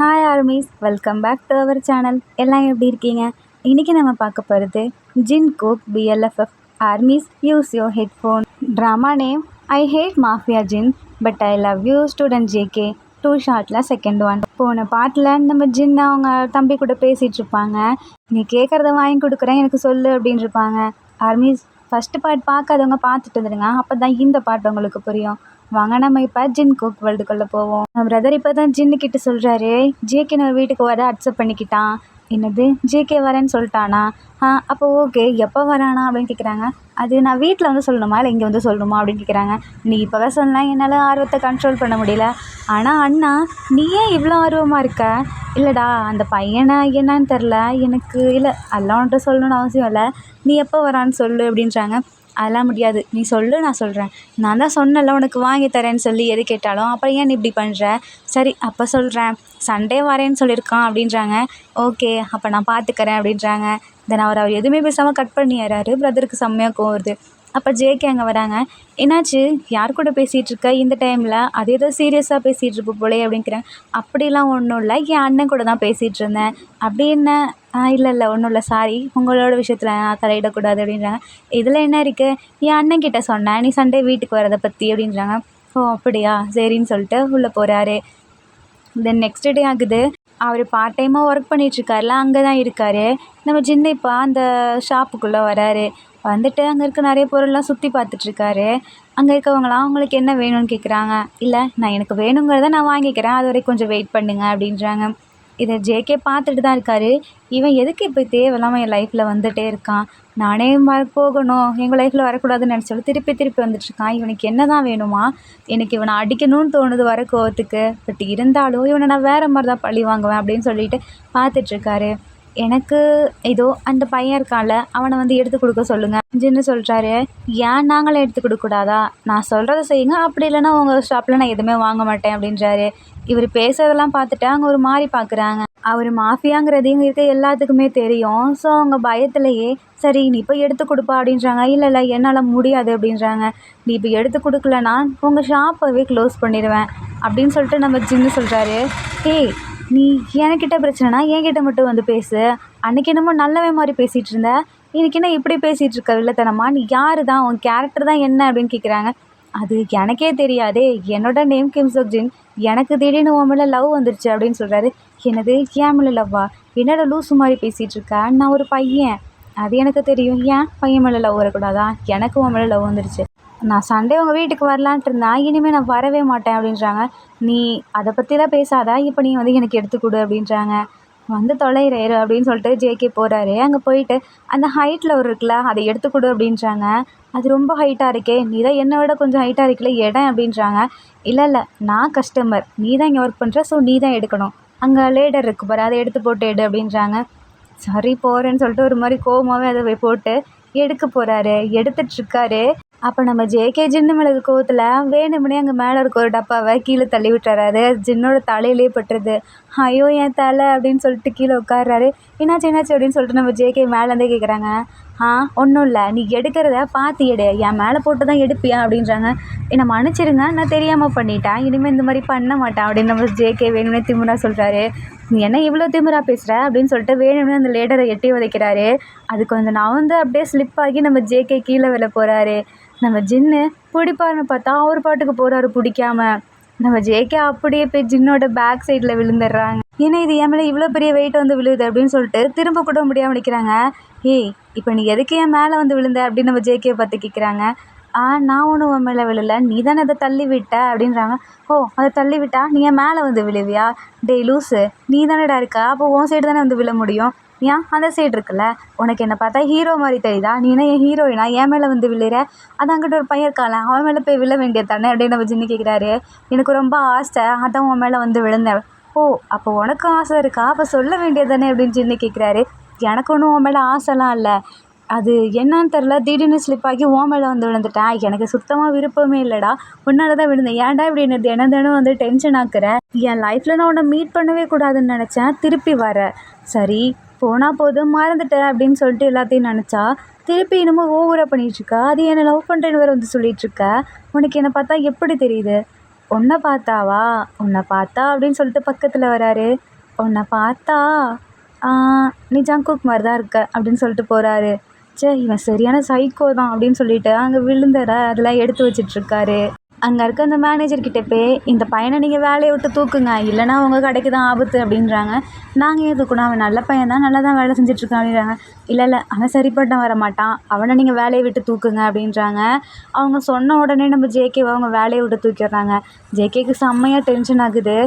Hi armies, welcome back to our channel. எல்லாம் எப்படி இருக்கீங்க? இன்றைக்கி நம்ம பார்க்க போகிறது Jinkook BLFF armies use your headphone. Drama name I hate mafia Jin but I love you student JK. Two ஷார்ட்டில் second one. போன பாட்டில் நம்ம ஜின் அவங்க தம்பி கூட பேசிகிட்டு இருப்பாங்க. நீ கேட்குறத வாங்கி கொடுக்குறேன், எனக்கு சொல்லு அப்படின்னு இருப்பாங்க. ஆர்மீஸ், ஃபஸ்ட்டு பார்ட் பார்க்காதவங்க பார்த்துட்டு வந்துடுங்க, அப்போ தான் இந்த பாட்டு உங்களுக்கு புரியும். வாங்க நம்ம இப்போ ஜின்கோக் வேர்ல்டுக்குள்ளே போவோம். பிரதர் இப்போ தான் ஜின்னுக்கிட்ட சொல்கிறாரு, JK நம்ம வீட்டுக்கு வர அக்செப்ட் பண்ணிக்கிட்டான். என்னது, JK வரேன்னு சொல்லிட்டானா? அப்போ ஓகே, எப்போ வரானா அப்படின்னு கேட்குறாங்க. அது நான் வீட்டில் வந்து சொல்லணுமா இல்லை இங்கே வந்து சொல்லணுமா அப்படின்னு கேட்குறாங்க. நீ இப்போவே சொன்னால் என்னால் ஆர்வத்தை கண்ட்ரோல் பண்ண முடியல. ஆனால் அண்ணா, நீ ஏன் இவ்வளோ ஆர்வமாக இருக்க? இல்லைடா, அந்த பையனை என்னன்னு தெரில எனக்கு. இல்லை, அதெல்லாம் உன்கிட்ட சொல்லணும்னு அவசியம் இல்லை, நீ எப்போ வரான்னு சொல்லு அப்படின்றாங்க. அதெல்லாம் முடியாது, நீ சொல்லு, நான் சொல்கிறேன். நான் தான் சொன்னல உனக்கு வாங்கி தரேன்னு சொல்லி, எது கேட்டாலும் அப்புறம் ஏன் நீ இப்படி பண்ணுற? சரி, அப்போ சொல்கிறேன், சண்டே வரேன்னு சொல்லியிருக்கான் அப்படின்றாங்க. ஓகே, அப்போ நான் பார்த்துக்கிறேன் அப்படின்றாங்க. தென் அவர் எதுவுமே பேசாமல் கட் பண்ணிடுறாரு. பிரதருக்கு செம்மையாக கோவம் வருது. அப்போ JK அங்கே வராங்க. என்னாச்சு, யார் கூட பேசிகிட்டு இருக்க இந்த டைமில்? அது ஏதோ சீரியஸாக பேசிகிட்டு இருப்ப போலே அப்படிங்கிறேன். அப்படிலாம் ஒன்றும் இல்லை, என் அண்ணன் கூட தான் பேசிகிட்டு இருந்தேன். அப்படி என்ன? இல்லை ஒன்றும் இல்லை, சாரி, உங்களோட விஷயத்தில் நான் தலையிடக்கூடாது அப்படின்றாங்க. இதில் என்ன இருக்குது? என் அண்ணன் கிட்டே சொன்னேன் நீ சண்டே வீட்டுக்கு வரதை பற்றி அப்படின்றாங்க. ஓ அப்படியா, சரின்னு சொல்லிட்டு உள்ளே போகிறாரு. தென் நெக்ஸ்ட் டே ஆகுது. அவர் பார்ட் டைமாக ஒர்க் பண்ணிகிட்ருக்காருல, அங்கே தான் இருக்கார். நம்ம ஜின்னு இப்போ அந்த ஷாப்புக்குள்ளே வராரு. வந்துட்டு அங்கே இருக்க நிறைய பொருள்லாம் சுற்றி பார்த்துட்ருக்காரு. அங்கே இருக்கவங்களாம் அவங்களுக்கு என்ன வேணும்னு கேட்குறாங்க. இல்லை, நான் எனக்கு வேணுங்கிறத நான் வாங்கிக்கிறேன், அது வரைக்கும் கொஞ்சம் வெயிட் பண்ணுங்க அப்படின்றாங்க. இதை JK பார்த்துட்டு தான் இருக்கார். இவன் எதுக்கு இப்போ தேவையில்லாமல் என் லைஃப்பில் வந்துகிட்டே இருக்கான்? நானே போகணும், எங்கள் லைஃப்பில் வரக்கூடாதுன்னு நினச்சாலும் திருப்பி வந்துட்டுருக்கான். இவனுக்கு என்ன தான் வேணுமா? எனக்கு இவனை அடிக்கணும்னு தோணுது வர கோவத்துக்கு. பட் இருந்தாலும் இவனை நான் வேறு மாதிரி தான் பழி வாங்குவேன் அப்படின்னு சொல்லிட்டு பார்த்துட்ருக்காரு. எனக்கு ஏதோ அந்த பையன் இருக்கான்ல, அவனை வந்து எடுத்து கொடுக்க சொல்லுங்கள் ஜின்னு சொல்கிறாரு. ஏன் நாங்களே எடுத்து கொடுக்கக்கூடாதா? நான் சொல்கிறத செய்யுங்க, அப்படி இல்லைன்னா உங்கள் ஷாப்பில் நான் எதுவுமே வாங்க மாட்டேன் அப்படின்றாரு. இவர் பேசுறதெல்லாம் பார்த்துட்டு அவங்க ஒரு மாதிரி பார்க்குறாங்க. அவர் மாஃபியாங்கிறது இங்கே இருக்க எல்லாத்துக்குமே தெரியும். ஸோ அவங்க பயத்துலையே சரி நீ இப்போ எடுத்து கொடுப்பா அப்படின்றாங்க. இல்லை என்னால் முடியாது அப்படின்றாங்க. நீ இப்போ எடுத்து கொடுக்கலன்னா உங்கள் ஷாப்பவே க்ளோஸ் பண்ணிடுவேன் அப்படின்னு சொல்லிட்டு நம்ம ஜின்னு சொல்கிறாரு. ஏய், நீ என்கிட்ட பிரச்சனைனா என்கிட்ட மட்டும் வந்து பேசு. அன்றைக்கி என்னமோ நல்லவே மாதிரி பேசிகிட்டு இருந்த, இன்னைக்கு என்ன இப்படி பேசிகிட்டு இருக்க வில்லத்தனமா? நீ யார் தான், உன் கேரக்டர் தான் என்ன அப்படின்னு கேட்குறாங்க. அது எனக்கே தெரியாதே, என்னோட நேம் கிம்சோக் ஜின், எனக்கு திடீர்னு உன் மேலே லவ் வந்துருச்சு அப்படின்னு சொல்கிறாரு. என்னது, ஏன் மேலே லவ்வா? என்னோட லூஸு மாதிரி பேசிகிட்டு இருக்கா? நான் ஒரு பையன், அது எனக்கு தெரியும். ஏன் பையன் மேலே லவ் வரக்கூடாதா? எனக்கு உன் மேலே லவ் வந்துருச்சு. நான் சண்டே உங்கள் வீட்டுக்கு வரலான்ட்டு இருந்தேன், இனிமேல் நான் வரவே மாட்டேன் அப்படின்றாங்க. நீ அதை பற்றிலாம் பேசாதா, இப்போ நீ வந்து எனக்கு எடுத்துக்கொடு அப்படின்றாங்க. வந்து தொலைகிறேரு அப்படின்னு சொல்லிட்டு JK போகிறாரு. அங்கே போயிட்டு அந்த ஹைட்டில் ஒரு இருக்குல்ல, அதை எடுத்துக்கொடு அப்படின்றாங்க. அது ரொம்ப ஹைட்டாக இருக்கே, நீ தான் என்னை விட கொஞ்சம் ஹைட்டாக இருக்கல, இடம் அப்படின்றாங்க. இல்லை, நான் கஸ்டமர், நீ தான் இங்கே ஒர்க் பண்ணுற, ஸோ நீ தான் எடுக்கணும். அங்கே லேடர் இருக்கு பாரு, அதை எடுத்து போட்டு எடு அப்படின்றாங்க. சரி போகிறேன்னு சொல்லிட்டு ஒரு மாதிரி கோவமாகவே அதை போட்டு எடுக்க போகிறாரு. எடுத்துட்ருக்காரு. அப்போ நம்ம JK ஜின்னு மேலே கோவத்தில் வேணும்னே அங்கே மேலே இருக்க ஒரு டப்பாவை கீழே தள்ளி விட்டுறாரு. அது ஜின்னோட தலையிலே பட்டுருது. ஐயோ என் தலை அப்படின்னு சொல்லிட்டு கீழே உட்கார்றாரு. என்னாச்சு அப்படின்னு சொல்லிட்டு நம்ம JK மேலேருந்தே கேட்குறாங்க. ஒன்றும் இல்லை, நீ எடுக்கிறத பார்த்து எடு, என் மேலே போட்டு தான் எடுப்பியா அப்படின்றாங்க. என்னை மன்னிச்சிருங்க, நான் தெரியாமல் பண்ணிட்டேன், இனிமேல் இந்த மாதிரி பண்ண மாட்டேன் அப்படின்னு நம்ம JK வேணும்னே திமிரா சொல்கிறாரு. நீ என்ன இவ்வளோ திமிரா பேசுகிற அப்படின்னு சொல்லிட்டு வேணும்னே அந்த லேடரை எட்டி உதைக்கிறாரு. அது கொஞ்சம் நவந்து அப்படியே ஸ்லிப் ஆகி நம்ம JK கீழே விழ போகிறாரு. நம்ம ஜின்னு பிடிப்பாருன்னு பார்த்தா அவர் பாட்டுக்கு போகிறாரு பிடிக்காம. நம்ம JK அப்படியே போய் ஜின்னோட பேக் சைடில் விழுந்துடுறாங்க. ஏன்னா இது என் மேலே இவ்வளோ பெரிய வெயிட் வந்து விழுது அப்படின்னு சொல்லிட்டு திரும்ப கூட முடியாமல் நிற்கிறாங்க. ஏய், இப்போ நீ எதுக்கு என் மேலே வந்து விழுந்த அப்படின்னு நம்ம JK பார்த்து கேட்குறாங்க. நான் ஒன்றும் உன் மேலே விழலை, நீ தானே அதை தள்ளி விட்ட அப்படின்றாங்க. ஓ, அதை தள்ளி விட்டா நீ என் மேலே வந்து விழுவியா? டேய் லூஸு, நீ தானேடா இருக்கா, அப்போ உன் சைடு தானே வந்து விழ முடியும். ஏன் அந்த சைடு இருக்குல்ல, உனக்கு என்னை பார்த்தா ஹீரோ மாதிரி தெரியுதா? நீனா என் ஹீரோயினா, என் மேலே வந்து விழுற? அது அங்கிட்ட ஒரு பையன் இருக்கான்ல, அவன் மேலே போய் விழ வேண்டியது தானே அப்படின்னு நம்ம ஜின்னு கேட்குறாரு. எனக்கு ரொம்ப ஆசை, அதான் உன் மேலே வந்து விழுந்தேன். ஓ, அப்போ உனக்கு ஆசை இருக்கா, அப்போ சொல்ல வேண்டியது தானே அப்படின்னு ஜின்னு கேட்குறாரு. எனக்கு ஒன்றும் உன் மேலே ஆசைலாம் இல்லை, அது என்னன்னு தெரில, திடீர்னு ஸ்லிப் ஆகி உன் மேலே வந்து விழுந்துட்டேன். எனக்கு சுத்தமாக விருப்பமே இல்லைடா, உன்னால தான் விழுந்தேன். ஏன்டா இப்படி தினம் வந்து டென்ஷன் ஆக்குறேன்? என் லைஃப்பில் நான் உன்னை மீட் பண்ணவே கூடாதுன்னு நினச்சேன், திருப்பி வர. சரி போனால் போதும், மறந்துட்டேன் அப்படின்னு சொல்லிட்டு எல்லாத்தையும் நினச்சா திருப்பி இன்னமும் ஓவராக பண்ணிகிட்ருக்கா. அது என்னை லவ் பண்ணுறேன்னு வேறு வந்து சொல்லிகிட்ருக்க. உனக்கு என்னை பார்த்தா எப்படி தெரியுது? உன்னை பார்த்தாவா? உன்னை பார்த்தா அப்படின்னு சொல்லிட்டு பக்கத்தில் வராரு. உன்னை பார்த்தா ஆ, நீ ஜங்குக் மாதிரி தான் இருக்க அப்படின்னு சொல்லிட்டு போகிறாரு. ச்சே, இவன் சரியான சைக்கோ தான் அப்படின்னு சொல்லிட்டு அங்கே விழுந்தரை அதெல்லாம் எடுத்து வச்சிட்ருக்காரு. அங்கே இருக்க அந்த மேனேஜர்கிட்ட போய் இந்த பையனை நீங்கள் வேலையை விட்டு தூக்குங்க, இல்லைனா உங்கள் கடைக்கு தான் ஆபத்து அப்படின்றாங்க. நாங்கள் ஏன் தூக்கணும், அவன் நல்ல பையன் தான், நல்லா தான் வேலை செஞ்சிட்ருக்கான் அப்படின்றாங்க. இல்லை இல்லை, அவன் சரிப்பட்ட வர மாட்டான், அவனை நீங்கள் வேலையை விட்டு தூக்குங்க அப்படின்றாங்க. அவங்க சொன்ன உடனே நம்ம ஜேகேவை அவங்க வேலையை விட்டு தூக்கிடுறாங்க. ஜேகேக்கு செம்மையாக டென்ஷன் ஆகுது.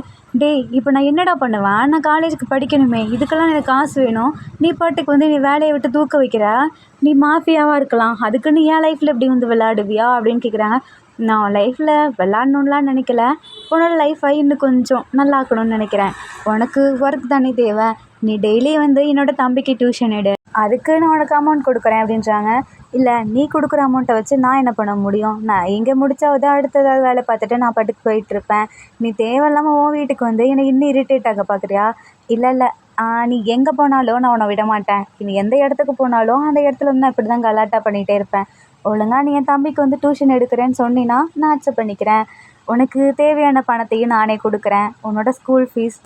டேய், இப்போ நான் என்னடா பண்ணுவேன், நான் காலேஜுக்கு படிக்கணுமே, இதுக்கெல்லாம் எனக்கு காசு வேணும், நீ பாட்டுக்கு வந்து நீ வேலையை விட்டு தூக்க வைக்கிற, நீ மாஃபியாவாக இருக்கலாம், அதுக்கு நீ என் லைஃப்பில் இப்படி வந்து விளையாடுவியா அப்படின்னு கேட்குறாங்க. நான் லைஃப்பில் விளாட்ணுன்னுலாம் நினைக்கல, உன்னோட லைஃப்பை இன்னும் கொஞ்சம் நல்லாக்கணும்னு நினைக்கிறேன். உனக்கு ஒர்க் தானே தேவை, நீ டெய்லி வந்து என்னோடய தம்பிக்கு டியூஷன் எடு, அதுக்கு நான் உனக்கு அமௌண்ட் கொடுக்குறேன் அப்படின்றாங்க. இல்லை, நீ கொடுக்குற அமௌண்ட்டை வச்சு நான் என்ன பண்ண முடியும், நான் இங்கே முடிச்சாவது அடுத்ததாவது வேலை பார்த்துட்டு நான் பாட்டுக்கு போயிட்டுருப்பேன். நீ தேவையில்லாமல் உன் வீட்டுக்கு வந்து என்னை இன்னும் இரிட்டேட் ஆக பார்க்குறியா? இல்லை இல்லை, நீ எங்கே போனாலும் நான் உன்னை விட மாட்டேன், நீ எந்த இடத்துக்கு போனாலும் அந்த இடத்துல வந்து நான் இப்படி தான் கலாட்டா பண்ணிகிட்டே இருப்பேன். ஒழுங்கா நீ என் தம்பிக்கு வந்து டியூஷன் எடுக்கிறேன்னு சொன்னின்னா நான் அக்செப்ட் பண்ணிக்கிறேன், உனக்கு தேவையான பணத்தையும் நானே கொடுக்குறேன், உன்னோட ஸ்கூல் ஃபீஸ்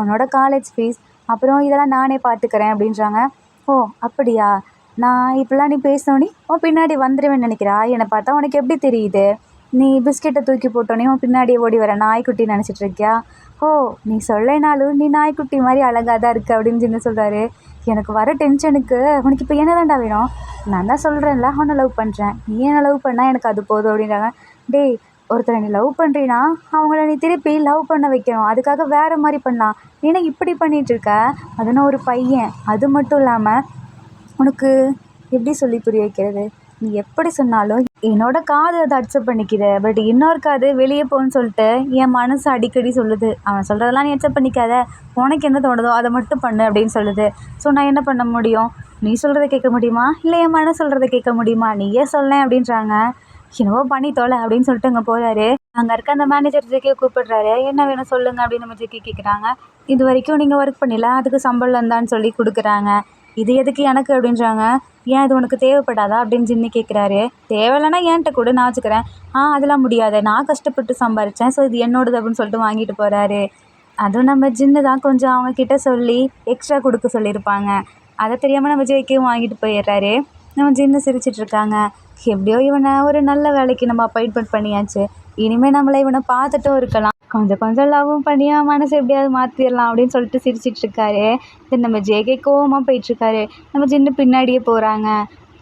உன்னோட காலேஜ் ஃபீஸ், அப்புறம் இதெல்லாம் நானே பார்த்துக்கிறேன் அப்படின்றாங்க. ஓ அப்படியா, நான் இப்படிலாம் நீ பேசினோன்னே உன் பின்னாடி வந்துடுவேன்னு நினைக்கிறா, என்னை பார்த்தா உனக்கு எப்படி தெரியுது, நீ பிஸ்கெட்டை தூக்கி போட்டோன்னே உன் பின்னாடியே ஓடி வர நாய்க்குட்டி நினச்சிட்டு இருக்கியா? ஓ, நீ சொல்லைனாலும் நீ நாய்க்குட்டி மாதிரி அழகாக தான் இருக்குது அப்படின்னு சின்ன சொல்கிறாரு. எனக்கு வர டென்ஷனுக்கு உனக்கு இப்போ என்ன தாண்டா வேணும், நான் தான் சொல்கிறேன்ல அவனை லவ் பண்ணுறேன், நீ என்ன லவ் பண்ணால் எனக்கு அது போதும் அப்படின்றாங்க. டேய், ஒருத்தரை நீ லவ் பண்ணுறீன்னா அவங்கள நீ திருப்பி லவ் பண்ண வைக்கணும், அதுக்காக வேறு மாதிரி பண்ணலாம், நீ இப்படி பண்ணிகிட்ருக்க, அதுனா ஒரு பையன், அது மட்டும் இல்லாமல் உனக்கு எப்படி சொல்லி புரிய வைக்கிறது, நீ எப்படி சொன்னாலும் என்னோட காது அதை அக்செப்ட் பண்ணிக்கிது, பட் இன்னொரு காது வெளியே போன்னு சொல்லிட்டு என் மனசு அடிக்கடி சொல்லுது, அவன் சொல்கிறதெல்லாம் நீ அக்செப்ட் பண்ணிக்காத, உனக்கு என்ன தோணுதோ அதை மட்டும் பண்ணு அப்படின்னு சொல்லுது. ஸோ நான் என்ன பண்ண முடியும், நீ சொல்கிறத கேட்க முடியுமா இல்லை என் மனசு சொல்கிறத கேட்க முடியுமா, நீயே சொல்லேன் அப்படின்றாங்க. என்னவோ பண்ணி தோலை அப்படின்னு சொல்லிட்டு அங்கே போகிறாரு. அங்கே இருக்க அந்த மேனேஜர் ஜேகே கூப்பிடுறாரு. என்ன வேணும் சொல்லுங்கள் அப்படின்னு நம்ம ஜேகே கேட்குறாங்க. இது வரைக்கும் நீங்கள் ஒர்க் பண்ணல, அதுக்கு சம்பளம் இருந்தான்னு சொல்லி கொடுக்குறாங்க, இது எதுக்கு எனக்கு அப்படின்றாங்க. ஏன் இது உனக்கு தேவைப்படாதா அப்படின்னு ஜின்னு கேட்குறாரு. தேவையில்லைன்னா ஏன்ட்ட கூட நான் வச்சுக்கிறேன். அதெல்லாம் முடியாது, நான் கஷ்டப்பட்டு சம்பாரித்தேன், ஸோ இது என்னோடது அப்படின்னு சொல்லிட்டு வாங்கிட்டு போகிறாரு. அதுவும் நம்ம ஜின்னு தான் கொஞ்சம் அவங்கக்கிட்ட சொல்லி எக்ஸ்ட்ரா கொடுக்க சொல்லியிருப்பாங்க, அதை தெரியாமல் நம்ம ஜேகேவும் வாங்கிட்டு போயிடுறாரு. நம்ம ஜின்னு சிரிச்சிட்ருக்காங்க. எப்படியோ இவனை ஒரு நல்ல வேலைக்கு நம்ம அப்பாயின்மெண்ட் பண்ணியாச்சு, இனிமேல் நம்மளை இவனை பார்த்துட்டும் இருக்கலாம், கொஞ்சம் கொஞ்சம் லவ்வும் பண்ணியா மனசு எப்படியாவது மாற்றிடலாம் அப்படின்னு சொல்லிட்டு சிரிச்சிட்ருக்காரு. தென் நம்ம ஜேகே கோவமாக போயிட்டுருக்காரு. நம்ம ஜின்னு பின்னாடியே போகிறாங்க.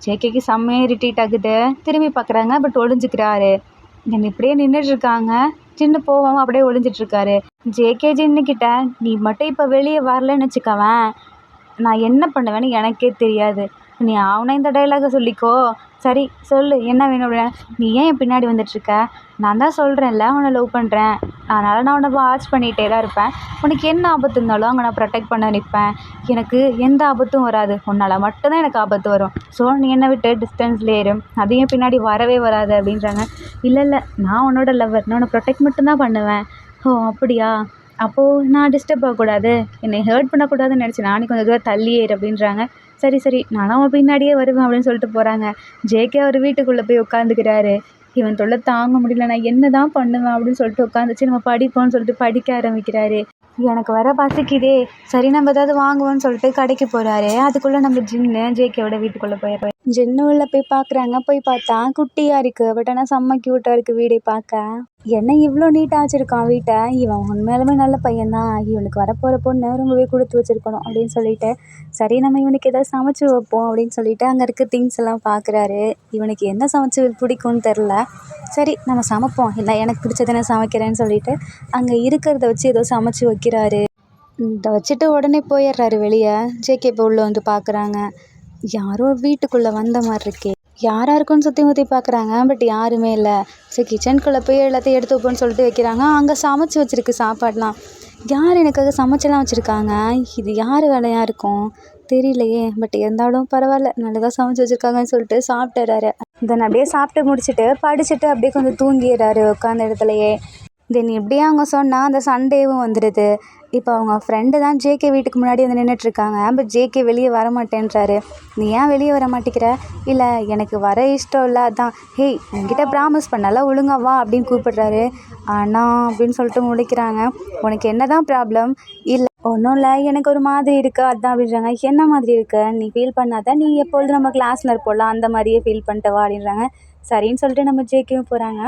ஜேகேக்கு செம்மையாக இரிட்டேட் ஆகுது. திரும்பி பார்க்குறாங்க, பட் ஒளிஞ்சிக்கிறாரு. தென் இப்படியே நின்றுட்டுருக்காங்க. ஜின்னு போகாமல் அப்படியே ஒளிஞ்சிட்ருக்காரு. ஜேகே ஜின்னுக்கிட்ட நீ மட்டும் இப்போ வெளியே வரலன்னு வச்சுக்கவேன், நான் என்ன பண்ணுவேன்னு எனக்கே தெரியாது, நீ அவனை இந்த டைலாகை சொல்லிக்கோ, சரி சொல்லு என்ன வேணும் அப்படின்னா. நீ ஏன் என் பின்னாடி வந்துட்டுருக்க, நான் தான் சொல்கிறேன்ல அவனை லவ் பண்ணுறேன், அதனால் நான் அவனை வாட்ச் பண்ணிகிட்டே தான் இருப்பேன், உனக்கு என்ன ஆபத்து இருந்தாலும் அங்கே நான் ப்ரொடெக்ட் பண்ண நிற்பேன், எனக்கு எந்த ஆபத்தும் வராது, உன்னால் மட்டும்தான் எனக்கு ஆபத்து வரும், ஸோ நீ என்னை விட்டு டிஸ்டன்ஸ்லேயே இரு, அதையும் பின்னாடி வரவே வராது அப்படின்றாங்க. இல்லை இல்லை, நான் உன்னோட லவ்வர், நான் உன்னை ப்ரொடெக்ட் மட்டும்தான் பண்ணுவேன். ஓ அப்படியா, அப்போது நான் டிஸ்டர்ப் ஆகக்கூடாது, என்னை ஹர்ட் பண்ணக்கூடாதுன்னு நினச்சேன், நானே கொஞ்சம் தூரம் தள்ளியே இரு அப்படின்றாங்க. சரி சரி, நானும் அவன் பின்னாடியே வருவேன் அப்படின்னு சொல்லிட்டு போகிறாங்க. ஜேகே அவர் வீட்டுக்குள்ளே போய் உட்காந்துக்கிறாரு. இவன் தொல்லை தாங்க முடியல, நான் என்ன தான் பண்ணுவேன் அப்படின்னு சொல்லிட்டு உட்காந்துச்சு. நம்ம படிப்போம்னு சொல்லிட்டு படிக்க ஆரம்பிக்கிறாரு. எனக்கு வர பசிக்குதே, சரி நம்ம ஏதாவது வாங்குவோன்னு சொல்லிட்டு கடைக்கு போகிறாரு. அதுக்குள்ளே நம்ம ஜின்னு ஜேகேவோட வீட்டுக்குள்ளே போயிடுறாரு. ஜின்னு உள்ளே போய் பார்க்குறாங்க. போய் பார்த்தா குட்டியாக இருக்குது, பட் ஆனால் செம்ம க்யூட்டாக இருக்குது வீடை பார்க்க. என்ன இவ்வளோ நீட்டாக வச்சுருக்கான் வீட்டை, இவன் உண்மையாலுமே நல்ல பையன்தான், இவனுக்கு வரப்போகிற பொண்ணு ரொம்பவே கொடுத்து வச்சுருக்கணும் அப்படின்னு சொல்லிட்டு, சரி நம்ம இவனுக்கு எதாவது சமைச்சு வைப்போம் அப்படின்னு சொல்லிட்டு அங்கே இருக்க திங்ஸ் எல்லாம் பார்க்குறாரு. இவனுக்கு என்ன சமைச்சு பிடிக்கும்னு தெரில, சரி நம்ம சமைப்போம், இல்லை எனக்கு பிடிச்சதை நான் சமைக்கிறேன்னு சொல்லிட்டு அங்கே இருக்கிறத வச்சு ஏதோ சமைச்சு வைக்கிறாரு. இதை வச்சுட்டு உடனே போயிடுறாரு வெளியே. ஜேகே இப்போ உள்ளே வந்து பார்க்குறாங்க. யாரோ வீட்டுக்குள்ளே வந்த மாதிரி இருக்கே, யாராக இருக்குன்னு சுற்றி முற்றி பார்க்குறாங்க, பட் யாருமே இல்லை. சரி கிச்சனுக்குள்ளே போய் எல்லாத்தையும் எடுத்து வைப்போன்னு சொல்லிட்டு வைக்கிறாங்க. அங்கே சமைச்சு வச்சுருக்கு சாப்பாடெலாம். யார் எனக்காக சமைச்செல்லாம் வச்சுருக்காங்க, இது யார் வேலையாக இருக்கும் தெரியலையே, பட் இருந்தாலும் பரவாயில்ல நல்லதாக சமைச்சு வச்சுருக்காங்கன்னு சொல்லிட்டு சாப்பிட்டுறாரு. தென் அப்படியே சாப்பிட்டு முடிச்சுட்டு படிச்சுட்டு அப்படியே கொஞ்சம் தூங்கிடுறாரு உட்காந்த இடத்துலையே. தென் இப்படியே அவங்க சொன்னால் அந்த சண்டேவும் வந்துடுது. இப்போ அவங்க ஃப்ரெண்டு தான் ஜேகே வீட்டுக்கு முன்னாடி வந்து நின்றுட்டுருக்காங்க. பட் ஜேகே வெளியே வர மாட்டேன்றாரு. நீ ஏன் வெளியே வர மாட்டேங்கிற? இல்லை எனக்கு வர இஷ்டம் இல்லை, அதான். ஹேய், என்கிட்ட ப்ராமிஸ் பண்ணல, ஒழுங்கா வா அப்படின்னு கூப்பிடுறாரு. ஆனால் அப்படின்னு சொல்லிட்டு முடிக்கிறாங்க. உனக்கு என்ன தான் ப்ராப்ளம்? இல்லை ஒன்றும் இல்லை, எனக்கு ஒரு மாதிரி இருக்குது அதான் அப்படின்றாங்க. என்ன மாதிரி இருக்கு? நீ ஃபீல் பண்ணாத, நீ எப்பொழுது நம்ம கிளாஸில் இருப்போம்ல அந்த மாதிரியே ஃபீல் பண்ணிட்டு வா அப்படின்றாங்க. சரின்னு சொல்லிட்டு நம்ம ஜேகேவும் போகிறாங்க.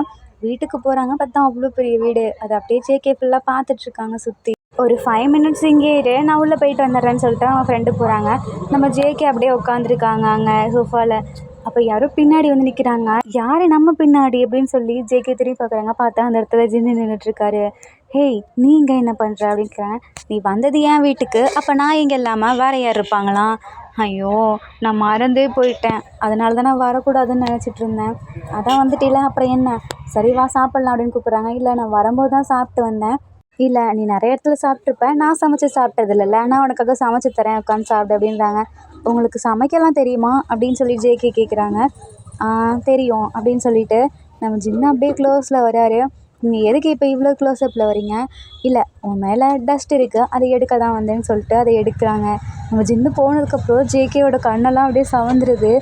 வீட்டுக்கு போகிறாங்க. பார்த்தா அவ்வளோ பெரிய வீடு. அதை அப்படியே ஜேகே ஃபுல்லாக பார்த்துட்ருக்காங்க சுற்றி. ஒரு 5 மினிட்ஸ் இங்கே இரு, நான் உள்ளே போயிட்டு வந்துடுறேன்னு சொல்லிட்டு அவங்க ஃப்ரெண்டு போகிறாங்க. நம்ம ஜேகே அப்படியே உட்காந்துருக்காங்க அங்கே சோஃபாவில். அப்போ யாரோ பின்னாடி வந்து நிற்கிறாங்க. யார் நம்ம பின்னாடி அப்படின்னு சொல்லி ஜேகே திரும்பி பார்க்குறாங்க. பார்த்தா அந்த இடத்துல ஜின்னு நின்றுட்டுருக்காரு. ஹேய், நீ இங்கே என்ன பண்ணுற அப்படின்றாங்க. நீ வந்தது ஏன் வீட்டுக்கு, அப்போ நான் இங்கே இல்லாமல் வேறு யார் இருப்பாங்களாம்? ஐயோ, நான் மறந்தே போயிட்டேன், அதனால தான் நான் வரக்கூடாதுன்னு நினச்சிட்டு இருந்தேன். அதான் வந்துட்டில்ல, அப்புறம் என்ன? சரி வா சாப்பிட்லாம் அப்படின்னு கூப்பிட்றாங்க. இல்லை, நான் வரும்போது தான் சாப்பிட்டு வந்தேன். இல்லை, நீ நிறைய இடத்துல சாப்பிட்ருப்ப, நான் சமைச்சு சாப்பிட்டது இல்லைல்ல, நான் உனக்காக சமைச்சு தரேன், உட்காந்து சாப்பிடு அப்படின்றாங்க. உங்களுக்கு சமைக்கலாம் தெரியுமா அப்படின்னு சொல்லி ஜேகே கேட்குறாங்க. தெரியும் அப்படின்னு சொல்லிட்டு நம்ம ஜின்னு அப்படியே க்ளோஸில் வராரு. நீங்கள் எதுக்கு இப்போ இவ்வளோ க்ளோஸ்அப்பில் வரீங்க? இல்லை, உன் மேலே டஸ்ட் இருக்குது, அதை எடுக்க தான் வந்தேன்னு சொல்லிட்டு அதை எடுக்கிறாங்க. நம்ம ஜின்னு போனதுக்கப்புறம் ஜேகேவோட கண்ணெல்லாம் அப்படியே சவந்துருது.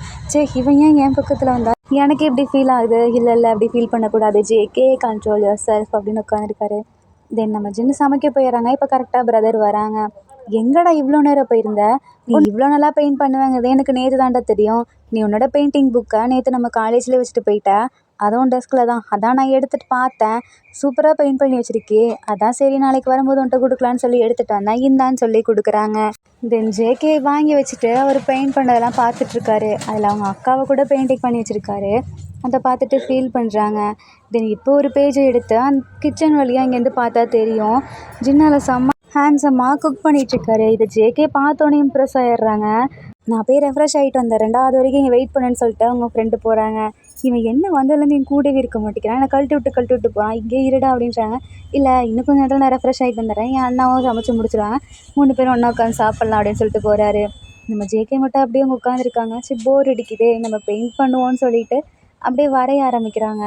இவன் ஏன் என் பக்கத்தில் வந்தா? எனக்கு எப்படி ஃபீல் ஆகுது? இல்லை அப்படி ஃபீல் பண்ணக்கூடாது, ஜேகே கண்ட்ரோல் யுவர் செல்ஃப் அப்படின்னு உட்காந்துருக்காரு. தென் நம்ம ஜின்னு சமைக்க போயிடுறாங்க. இப்போ கரெக்டாக பிரதர் வராங்க. எங்கடா இவ்வளோ நேரம் போயிருந்த? நீ இவ்வளோ நல்லா பெயிண்ட் பண்ணுவேங்கிறது எனக்கு நேற்று தாண்டா தெரியும். நீ உன்னோட பெயிண்டிங் புக்கை நேற்று நம்ம காலேஜில் வச்சுட்டு போயிட்ட, அதுவும் டெஸ்கில் தான். அதான் நான் எடுத்துகிட்டு பார்த்தேன், சூப்பராக பெயிண்ட் பண்ணி வச்சுருக்கே. அதான் சரி நாளைக்கு வரும்போது உன்ட்ட கொடுக்கலான்னு சொல்லி எடுத்துகிட்டு வந்தேன், இந்தான்னு சொல்லி கொடுக்குறாங்க. தென் ஜேகே வாங்கி வச்சுட்டு அவர் பெயிண்ட் பண்ணதெல்லாம் பார்த்துட்ருக்காரு. அதில் அவங்க அக்காவை கூட பெயிண்டிங் பண்ணி வச்சுருக்காரு. அதை பார்த்துட்டு ஃபீல் பண்ணுறாங்க. தென் இப்போ ஒரு பேஜை எடுத்து அந்த கிச்சன் வழியாக இங்கேருந்து பார்த்தா தெரியும், ஜின்னால் செம்ம ஹேண்ட்ஸமாக குக் பண்ணிகிட்ருக்காரு. இதை ஜேகே பார்த்தோன்னே இம்ப்ரெஸ் ஆகிடுறாங்க. நான் போய் ரெஃப்ரெஷ் ஆகிட்டு வந்துடுறேன்டா, அது வரைக்கும் இங்கே வெயிட் பண்ணுன்னு சொல்லிட்டு அவங்க ஃப்ரெண்டு போகிறாங்க. இவன் என்ன வந்ததுலேருந்து என் கூடவே இருக்க மாட்டேங்கிறான், என்னை கழட்டி விட்டு போகிறான், இங்கே இருடா அப்படின்றாங்க. இல்லை, இன்னும் கொஞ்சம் நேரத்தில் நான் ரெஃப்ரெஷ் ஆகிட்டு வந்துடுறேன், என் அண்ணாவும் சமைச்சு முடிச்சிடுவாங்க, 3 பேரும் ஒன்றா உட்காந்து சாப்பிட்லாம் அப்படின்னு சொல்லிட்டு போகிறாரு. நம்ம ஜேகே மட்டும் அப்படியே அவங்க உட்காந்துருக்காங்க. சரி போர் அடிக்குதே, நம்ம பெயிண்ட் பண்ணுவோன்னு சொல்லிட்டு அப்படியே வரைய ஆரம்பிக்கிறாங்க.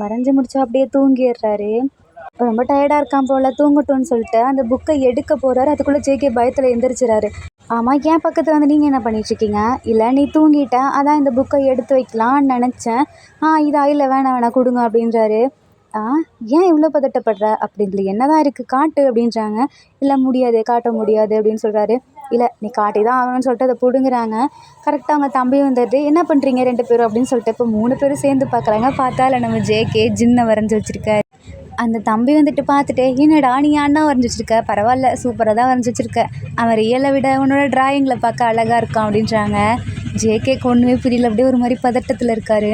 வரைஞ்சி முடிச்சா அப்படியே தூங்கிடுறாரு. ரொம்ப டயர்டாக இருக்கான் போல், தூங்கட்டும்னு சொல்லிட்டு அந்த புக்கை எடுக்க போகிறாரு. அதுக்குள்ளே ஜேகே பயத்தில் எந்திரிச்சிறாரு. ஆமாம், என் பக்கத்தில் வந்து நீங்கள் என்ன பண்ணிகிட்ருக்கீங்க? இல்லை, நீ தூங்கிட்ட, அதான் இந்த புக்கை எடுத்து வைக்கலான்னு நினச்சேன். இதா? இல்லை, வேணாம் கொடுங்க அப்படின்றாரு. ஏன் இவ்வளோ பதட்டப்படுற? அப்படின்ல என்ன தான் இருக்குது காட்டு அப்படின்றாங்க. இல்லை முடியாது, காட்ட முடியாது அப்படின்னு சொல்கிறாரு. இல்லை, நீ காட்டி தான் ஆகணும்னு சொல்லிட்டு அதை பிடுங்குறாங்க. கரெக்டாக அவங்க தம்பி வந்துட்டு என்ன பண்ணுறீங்க 2 பேரும் அப்படின்னு சொல்லிட்டு இப்போ 3 பேரும் சேர்ந்து பார்க்குறாங்க. பார்த்தா இல்லை, நம்ம ஜேகே ஜின்னை வரைஞ்சி வச்சுருக்காரு. அந்த தம்பி வந்துட்டு பார்த்துட்டு, என்னடா நீ அண்ணா வரைஞ்சி வச்சுருக்க, பரவாயில்ல சூப்பராக தான் வரைஞ்சி வச்சுருக்க, அவன் ரியலை விட உன்னோட ட்ராயிங்கில் பார்க்க அழகாக இருக்கான் அப்படின்றாங்க. ஜேகேக்கு ஒன்றுமே புரியல, அப்படியே ஒரு மாதிரி பதட்டத்தில் இருக்கார்.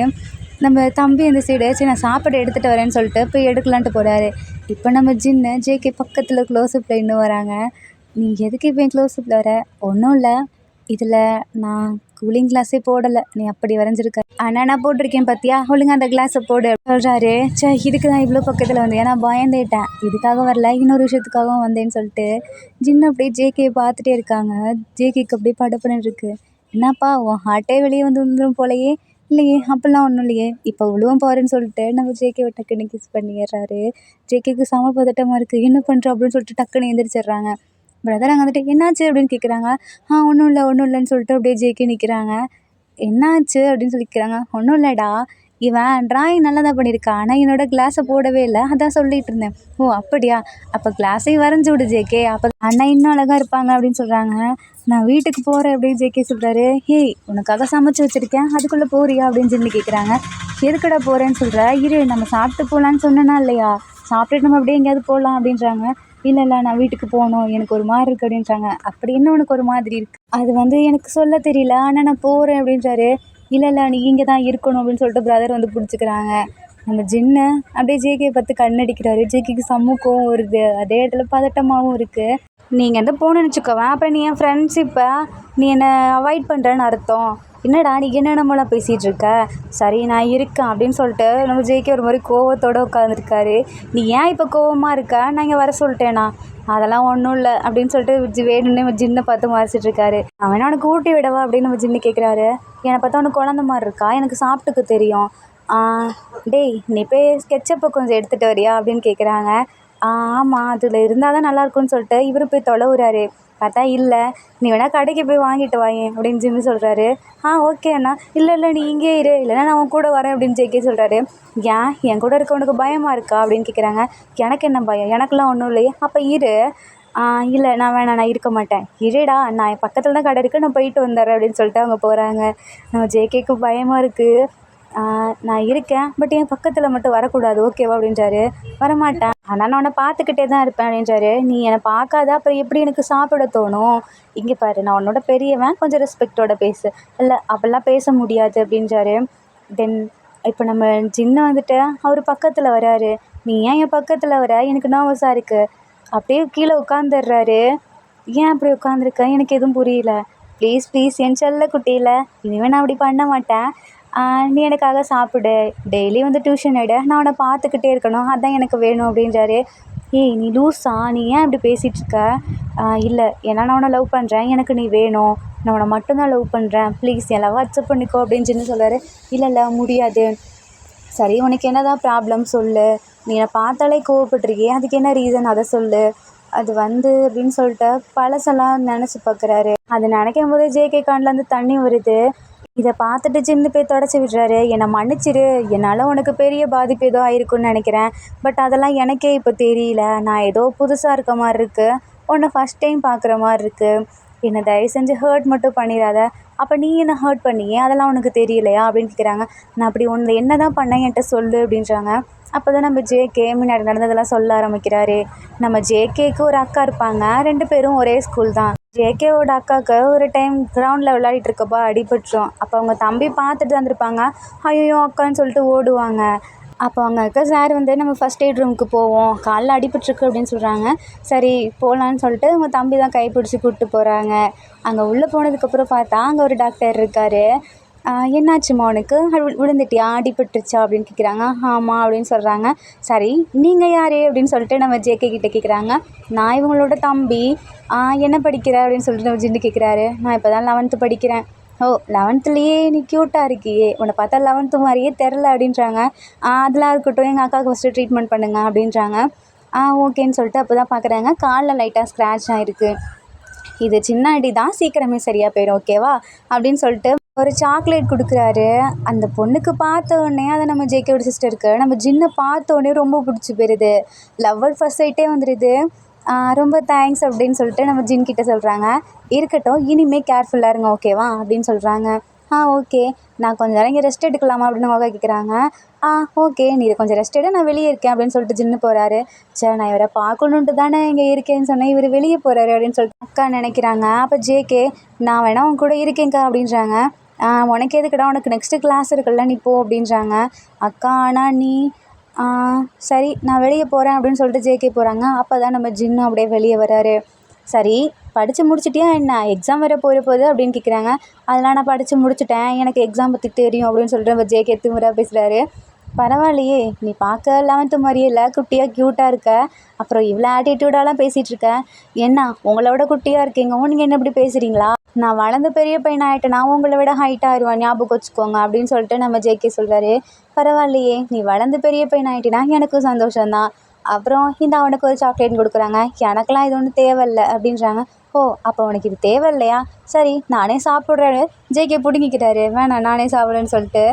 நம்ம தம்பி இந்த சைடு சரி நான் சாப்பாடு எடுத்துகிட்டு வரேன்னு சொல்லிட்டு போய் எடுக்கலான்ட்டு போகிறாரு. இப்போ நம்ம ஜின்னு ஜேகே பக்கத்தில் க்ளோஸ்அப்பில் இன்னும் வராங்க. நீ எதுக்கு இப்போ என் க்ளோஸ்அப்பில் வர? ஒன்றும் இல்லை, இதில் நான் கூலிங் கிளாஸே போடலை, நீ அப்படி வரைஞ்சிருக்க. ஆனால் நான் போட்டிருக்கேன் பார்த்தியா, ஒழுங்காக அந்த கிளாஸை போடு சொல்கிறாரு. இதுக்கு நான் இவ்வளோ பக்கத்தில் வந்தேன், நான் பயந்துட்டேன், இதுக்காக வரல, இன்னொரு விஷயத்துக்காகவும் வந்தேன்னு சொல்லிட்டு ஜின்னு அப்படியே ஜேகே பார்த்துட்டே இருக்காங்க. ஜேகேக்கு அப்படியே படப்புன்னு இருக்குது. என்னப்பா உன் ஹார்ட்டே வெளியே வந்து வந்துடும் போலையே? இல்லையே, அப்படிலாம் ஒன்றும் இல்லையே, இப்போ விழுவும் போகிறேன்னு சொல்லிட்டு நம்ம ஜேகேவை டக்குன்னு கிஸ் பண்ணிடுறாரு. ஜேகேக்கு சம பதட்டமாக இருக்குது. என்ன பண்ணுறோம் அப்படின்னு சொல்லிட்டு டக்குன்னு எந்திரிச்சிடுறாங்க. பிரதர் அங்கே வந்துட்டு என்னாச்சு அப்படின்னு கேட்குறாங்க. ஒன்றும் இல்லைன்னு சொல்லிட்டு அப்படியே ஜேகே நிற்கிறாங்க. என்னாச்சு அப்படின்னு சொல்லி கேட்குறாங்க. ஒன்றும் இல்லைடா, இவன் ட்ராயிங் நல்லா தான் பண்ணியிருக்கான், ஆனால் என்னோடய கிளாஸை போடவே இல்லை, அதான் சொல்லிகிட்டு இருந்தேன். ஓ அப்படியா, அப்போ கிளாஸையும் வரைஞ்சி விடு ஜேகே, அப்போ அண்ணா இன்னும் அழகாக இருப்பாங்க அப்படின்னு சொல்கிறாங்க. நான் வீட்டுக்கு போகிறேன் அப்படின்னு ஜேகே சொல்கிறாரு. ஹேய், உனக்காக சமைச்சு வச்சுருக்கேன், அதுக்குள்ளே போறியா அப்படின்னு சொல்லி கேட்குறாங்க. எதுக்கடா போகிறேன்னு சொல்கிற? இரு, நம்ம சாப்பிட்டு போகலான்னு சொன்னேன்னா இல்லையா, சாப்பிட்டுட்டு நம்ம அப்படியே எங்கேயாவது போகலாம் அப்படின்றாங்க. இல்லை நான் வீட்டுக்கு போகணும், எனக்கு ஒரு மாதிரி இருக்குது அப்படின்றாங்க. அப்படி என்ன உனக்கு ஒரு மாதிரி இருக்குது? அது வந்து எனக்கு சொல்ல தெரியல, ஆனால் நான் போகிறேன் அப்படின்றாரு. இல்லை நீ இங்கே தான் இருக்கணும் அப்படின்னு சொல்லிட்டு பிரதர் வந்து பிடிச்சிக்கிறாங்க. நம்ம ஜின்னு அப்படியே ஜேகே பார்த்து கண்ணடிக்கிறாரு. ஜேகேக்கு செம்ம கோவம் வருது, அதே இடத்துல பதட்டமாகவும் இருக்குது. நீங்கள் எந்த போகணுன்னு வச்சுக்கோவேன், அப்புறம் நீ என் ஃப்ரெண்ட்ஷிப்பை நீ என்னை அவாய்ட் பண்ணுறேன்னு அர்த்தம். என்னடா நீ என்னென்னமோலாம் பேசிகிட்டு இருக்க, சரி நான் இருக்கேன் அப்படின்னு சொல்லிட்டு நம்ம ஜேகே ஒரு மாதிரி கோவத்தோடு உட்காந்துருக்காரு. நீ ஏன் இப்போ கோவமாக இருக்க? நான் இங்கே வர சொல்லிட்டேனா? அதெல்லாம் ஒன்றும் இல்லை அப்படின்னு சொல்லிட்டு வேணும்னே ஜின்னை பார்த்து மறைச்சிட்ருக்காரு. அவன் உனக்கு ஊட்டி விடவா அப்படின்னு நம்ம ஜின்னு கேட்குறாரு. என்னை பார்த்தா உனக்கு குழந்த மாதிரி இருக்கா? எனக்கு சாப்பிட்டுக்க தெரியும், ஆ டேய் நீ போய் ஸ்கெட்சப்பை கொஞ்சம் எடுத்துகிட்டு வரியா அப்படின்னு கேட்குறாங்க. ஆமாம் அதில் இருந்தால் தான் நல்லாயிருக்கும்னு சொல்லிட்டு இவர் போய் தொலைவுறாரு. பார்த்தா இல்லை, நீ வேணால் கடைக்கு போய் வாங்கிட்டு வாயேன் அப்படின்னு ஜிம்மி சொல்கிறாரு. ஓகே அண்ணா. இல்லை இல்லை நீ இங்கேயே இரு, இல்லைன்னா நான் உன் கூட வரேன் அப்படின்னு ஜேகே சொல்கிறாரு. ஏன் என் கூட இருக்கவனுக்கு பயமாக இருக்கா அப்படின்னு கேட்குறாங்க. எனக்கு என்ன பயம், எனக்கெல்லாம் ஒன்றும் இல்லையே. அப்போ இரு. இல்லை நான் வேணாம், நான் இருக்க மாட்டேன். இருடா, நான் என் பக்கத்தில் தான் கடை இருக்குது, நான் போயிட்டு வந்துடுறேன் அப்படின்னு சொல்லிட்டு அவங்க போகிறாங்க. நம்ம ஜேகேக்கு பயமாக இருக்குது. நான் இருக்கேன், பட் என் பக்கத்தில் மட்டும் வரக்கூடாது ஓகேவா அப்படின்றாரு. வரமாட்டேன், ஆனால் நான் உன்னை பார்த்துக்கிட்டே தான் இருப்பேன் அப்படின்றாரு. நீ என்னை பார்க்காத அப்புறம் எப்படி எனக்கு சாப்பிட தோணும்? இங்கே பாரு, நான் உன்னோட பெரியவன், கொஞ்சம் ரெஸ்பெக்டோட பேசு. இல்லை அப்படிலாம் பேச முடியாது அப்படின்றாரு. தென் இப்போ நம்ம ஜின்னு வந்துட்டு அவர் பக்கத்தில் வராரு. நீ ஏன் என் பக்கத்தில் வர, எனக்கு நர்வஸாக இருக்குது. அப்படியே கீழே உட்காந்துடுறாரு. ஏன் அப்படி உட்காந்துருக்க, எனக்கு எதுவும் புரியல. ப்ளீஸ் ப்ளீஸ் என் செல்ல குட்டியில், இனிமேல் நான் அப்படி பண்ண மாட்டேன். நீ எனக்காக சாப்பிடு, டெய்லி வந்து டியூஷன் எடு, நான் உன்னை பார்த்துக்கிட்டே இருக்கணும், அதான் எனக்கு வேணும் அப்படின்றாரு. ஏய் நீ லூஸா, நீ ஏன் இப்படி பேசிகிட்ருக்க? இல்லை, ஏன்னா நான் உன்னை லவ் பண்ணுறேன், எனக்கு நீ வேணும், நான் உன்னை மட்டும்தான் லவ் பண்ணுறேன், ப்ளீஸ் என் லவ் அக்செப்ட் பண்ணிக்கோ அப்படின்னு சொல்லி சொல்கிறாரு. இல்லை இல்லை முடியாது. சரி உனக்கு என்ன தான் ப்ராப்ளம் சொல்லு, நீ என்னை பார்த்தாலே கோவப்பட்டிருக்கியே, அதுக்கு என்ன ரீசன் அதை சொல்லு. அது வந்து அப்படின்னு சொல்லிட்டு பழசெல்லாம் நினச்சி பார்க்குறாரு. அது நினைக்கும் போதே ஜேகே கான்லேருந்து தண்ணி வருது. இதை பார்த்துட்டு ஜின்னு போய் தொடச்சி விடுறாரு. என்னை மன்னிச்சிரு, என்னால் உனக்கு பெரிய பாதிப்பு ஏதோ ஆயிருக்குன்னு நினைக்கிறேன், பட் அதெல்லாம் எனக்கே இப்போ தெரியல, நான் ஏதோ புதுசாக இருக்க மாதிரி இருக்குது, உன்னை ஃபஸ்ட் டைம் பார்க்குற மாதிரி இருக்குது, என்னை தயவு செஞ்சு ஹர்ட் மட்டும் பண்ணிடாத. அப்போ நீ என்ன ஹர்ட் பண்ணியே, அதெல்லாம் உனக்கு தெரியலையா அப்படின்னு கேட்குறாங்க. நான் அப்படி ஒன்று என்ன தான் பண்ணேன் என்கிட்ட சொல்லு அப்படின்றாங்க. அப்போ தான் நம்ம ஜேகே முன்னாடி நடந்ததெல்லாம் சொல்ல ஆரம்பிக்கிறாரு. நம்ம ஜேகேக்கு ஒரு அக்கா இருப்பாங்க, 2 பேரும் ஒரே ஸ்கூல் தான். ஜேகேவோட அக்காவுக்கு ஒரு டைம் கிரவுண்டில் விளையாடிட்டு இருக்கப்போ அடிபட்டுரும். அப்போ அவங்க தம்பி பார்த்துட்டு வந்திருப்பாங்க. ஐயோ அக்கான்னு சொல்லிட்டு ஓடுவாங்க. அப்போ அவங்க அக்கா சார் வந்து நம்ம ஃபஸ்ட் எய்ட் ரூமுக்கு போவோம், காலில் அடிபட்டுருக்கு அப்படின்னு சொல்கிறாங்க. சரி போகலான்னு சொல்லிட்டு அவங்க தம்பி தான் கைப்பிடிச்சி கூப்பிட்டு போகிறாங்க. அங்கே உள்ளே போனதுக்கப்புறம் பார்த்தா அங்கே ஒரு டாக்டர் இருக்கார். என்னாச்சும்மா உனக்கு, விழுந்துட்டியா, அடிபட்டுருச்சா அப்படின்னு கேட்குறாங்க. ஆமாம் அப்படின்னு சொல்கிறாங்க. சரி நீங்கள் யார் அப்படின்னு சொல்லிட்டு நம்ம ஜேகே கிட்டே கேட்குறாங்க. நான் இவங்களோட தம்பி. என்ன படிக்கிற அப்படின்னு சொல்லிட்டு நம்ம ஜின்னு கேட்குறாரு. நான் இப்போ தான் 11th படிக்கிறேன். ஓ 11th நீ க்யூட்டாக இருக்கியே, உன்னை பார்த்தா 11th மாதிரியே தெரில அப்படின்றாங்க. அதெல்லாம் இருக்கட்டும், எங்கள் அக்காவுக்கு ஃபஸ்ட்டு ட்ரீட்மெண்ட் பண்ணுங்க அப்படின்றாங்க. ஓகேன்னு சொல்லிட்டு அப்போ தான் பார்க்குறாங்க காலில் லைட்டாக ஸ்க்ராட்ச் ஆகிருக்கு. இது சின்ன அடி தான், சீக்கிரமே சரியாக போயிடும் ஓகேவா அப்படின்னு சொல்லிட்டு ஒரு சாக்லேட் கொடுக்குறாரு. அந்த பொண்ணுக்கு பார்த்த உடனே, அதை நம்ம ஜேகேவோட சிஸ்டருக்கு நம்ம ஜின்னை பார்த்த உடனே ரொம்ப பிடிச்சி போயிடுது. லவ் அட் ஃபர்ஸ்ட் சைட்டே வந்துடுது. ரொம்ப தேங்க்ஸ் அப்படின்னு சொல்லிட்டு நம்ம ஜின் கிட்ட சொல்கிறாங்க. இருக்கட்டும், இனிமேல் கேர்ஃபுல்லாக இருங்க ஓகேவா அப்படின்னு சொல்கிறாங்க. ஓகே, நான் கொஞ்சம் நேரம் இங்கே ரெஸ்ட் எடுக்கலாமா அப்படின்னு அவங்க கேட்குறாங்க. ஓகே நீ கொஞ்சம் ரெஸ்ட் எடு, நான் வெளியே இருக்கேன் அப்படின்னு சொல்லிட்டு ஜின்னு போகிறாரு. சரி நான் இவரை பார்க்கணுன்ட்டு தானே இங்கே இருக்கேன்னு சொன்னேன், இவர் வெளியே போகிறாரு அப்படின்னு சொல்லிட்டு அக்கா நினைக்கிறாங்க. அப்போ ஜேகே நான் வேணா உன் கூட இருக்கேங்க்கா அப்படின்றாங்க. உனக்கு எதுக்குடா, உனக்கு நெக்ஸ்ட்டு கிளாஸ் இருக்குல்ல, நீ போ அப்படின்றாங்க. அக்கா ஆனால் நீ சரி நான் வெளியே போகிறேன் அப்படின்னு சொல்லிட்டு ஜேகே போகிறாங்க. அப்போ தான் நம்ம ஜின்னு அப்படியே வெளியே வராரு. சரி படித்து முடிச்சிட்டியா என்ன, எக்ஸாம் வேறு போகுது அப்படின்னு கேட்குறாங்க. அதெல்லாம் நான் படித்து முடிச்சுட்டேன், எனக்கு எக்ஸாம் பற்றி தெரியும் அப்படின்னு சொல்லிட்டு நம்ம ஜேகே திமிராக பேசுகிறாரு. பரவாயில்லையே, நீ பார்க்க 11th மாதிரியே இல்லை, குட்டியாக க்யூட்டாக இருக்க, அப்புறம் இவ்வளோ ஆட்டிடியூடாலாம் பேசிகிட்ருக்க, என்ன உங்களை விட குட்டியாக இருக்கீங்க, நீங்கள் என்ன இப்படி பேசுகிறீங்களா, நான் வளர்ந்து பெரிய பையன் ஆகிட்டேன், நான் உங்களை விட ஹைட்டாக ஆயிடுவேன், ஞாபகம் வச்சுக்கோங்க அப்படின்னு சொல்லிட்டு நம்ம ஜேகே சொல்கிறாரு. பரவாயில்லையே, நீ வளர்ந்து பெரிய பையன் ஆகிட்டினா எனக்கும் சந்தோஷம்தான். அப்புறம் இந்த அவனுக்கு ஒரு சாக்லேட் கொடுக்குறாங்க. எனக்கெல்லாம் இது ஒன்றும் தேவையில்லை அப்படின்றாங்க. ஓ அப்போ உனக்கு இது தேவையில்லையா, சரி நானே சாப்பிட்றேன்னு ஜேகே பிடுங்கிக்கிறாரு. வேணாம் நானே சாப்பிட்றேன்னு சொல்லிட்டு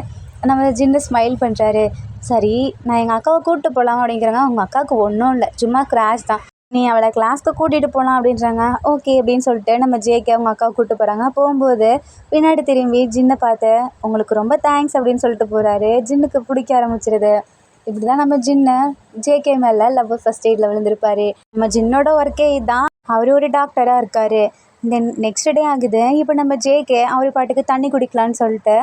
நம்ம ஜின்னு ஸ்மைல் பண்ணுறாரு. சரி நான் எங்கள் அக்காவை கூப்பிட்டு போகலாம் அப்படிங்கிறாங்க. அவங்க அக்காவுக்கு ஒன்றும் இல்லை, சும்மா கிராஷ் தான், நீ அவளை கிளாஸ்க்கு கூட்டிகிட்டு போகலாம் அப்படின்றாங்க. ஓகே அப்படின்னு சொல்லிட்டு நம்ம ஜேகே அவங்க அக்காவை கூப்பிட்டு போகிறாங்க. போகும்போது பின்னாடி திரும்பி ஜின்னை பார்த்து உங்களுக்கு ரொம்ப தேங்க்ஸ் அப்படின்னு சொல்லிட்டு போகிறாரு. ஜின்னுக்கு பிடிக்க ஆரம்பிச்சிருது. இப்படி தான் நம்ம ஜின்னு ஜேகே மேலே லவ் ஃபர்ஸ்ட் எய்டில் விழுந்திருப்பார். நம்ம ஜின்னோட ஒர்க்கே இதுதான். அவர் ஒரு டாக்டராக இருக்கார். தென் நெக்ஸ்ட் டே ஆகுது. இப்போ நம்ம ஜேகே அவர் பாட்டுக்கு தண்ணி குடிக்கலான்னு சொல்லிட்டு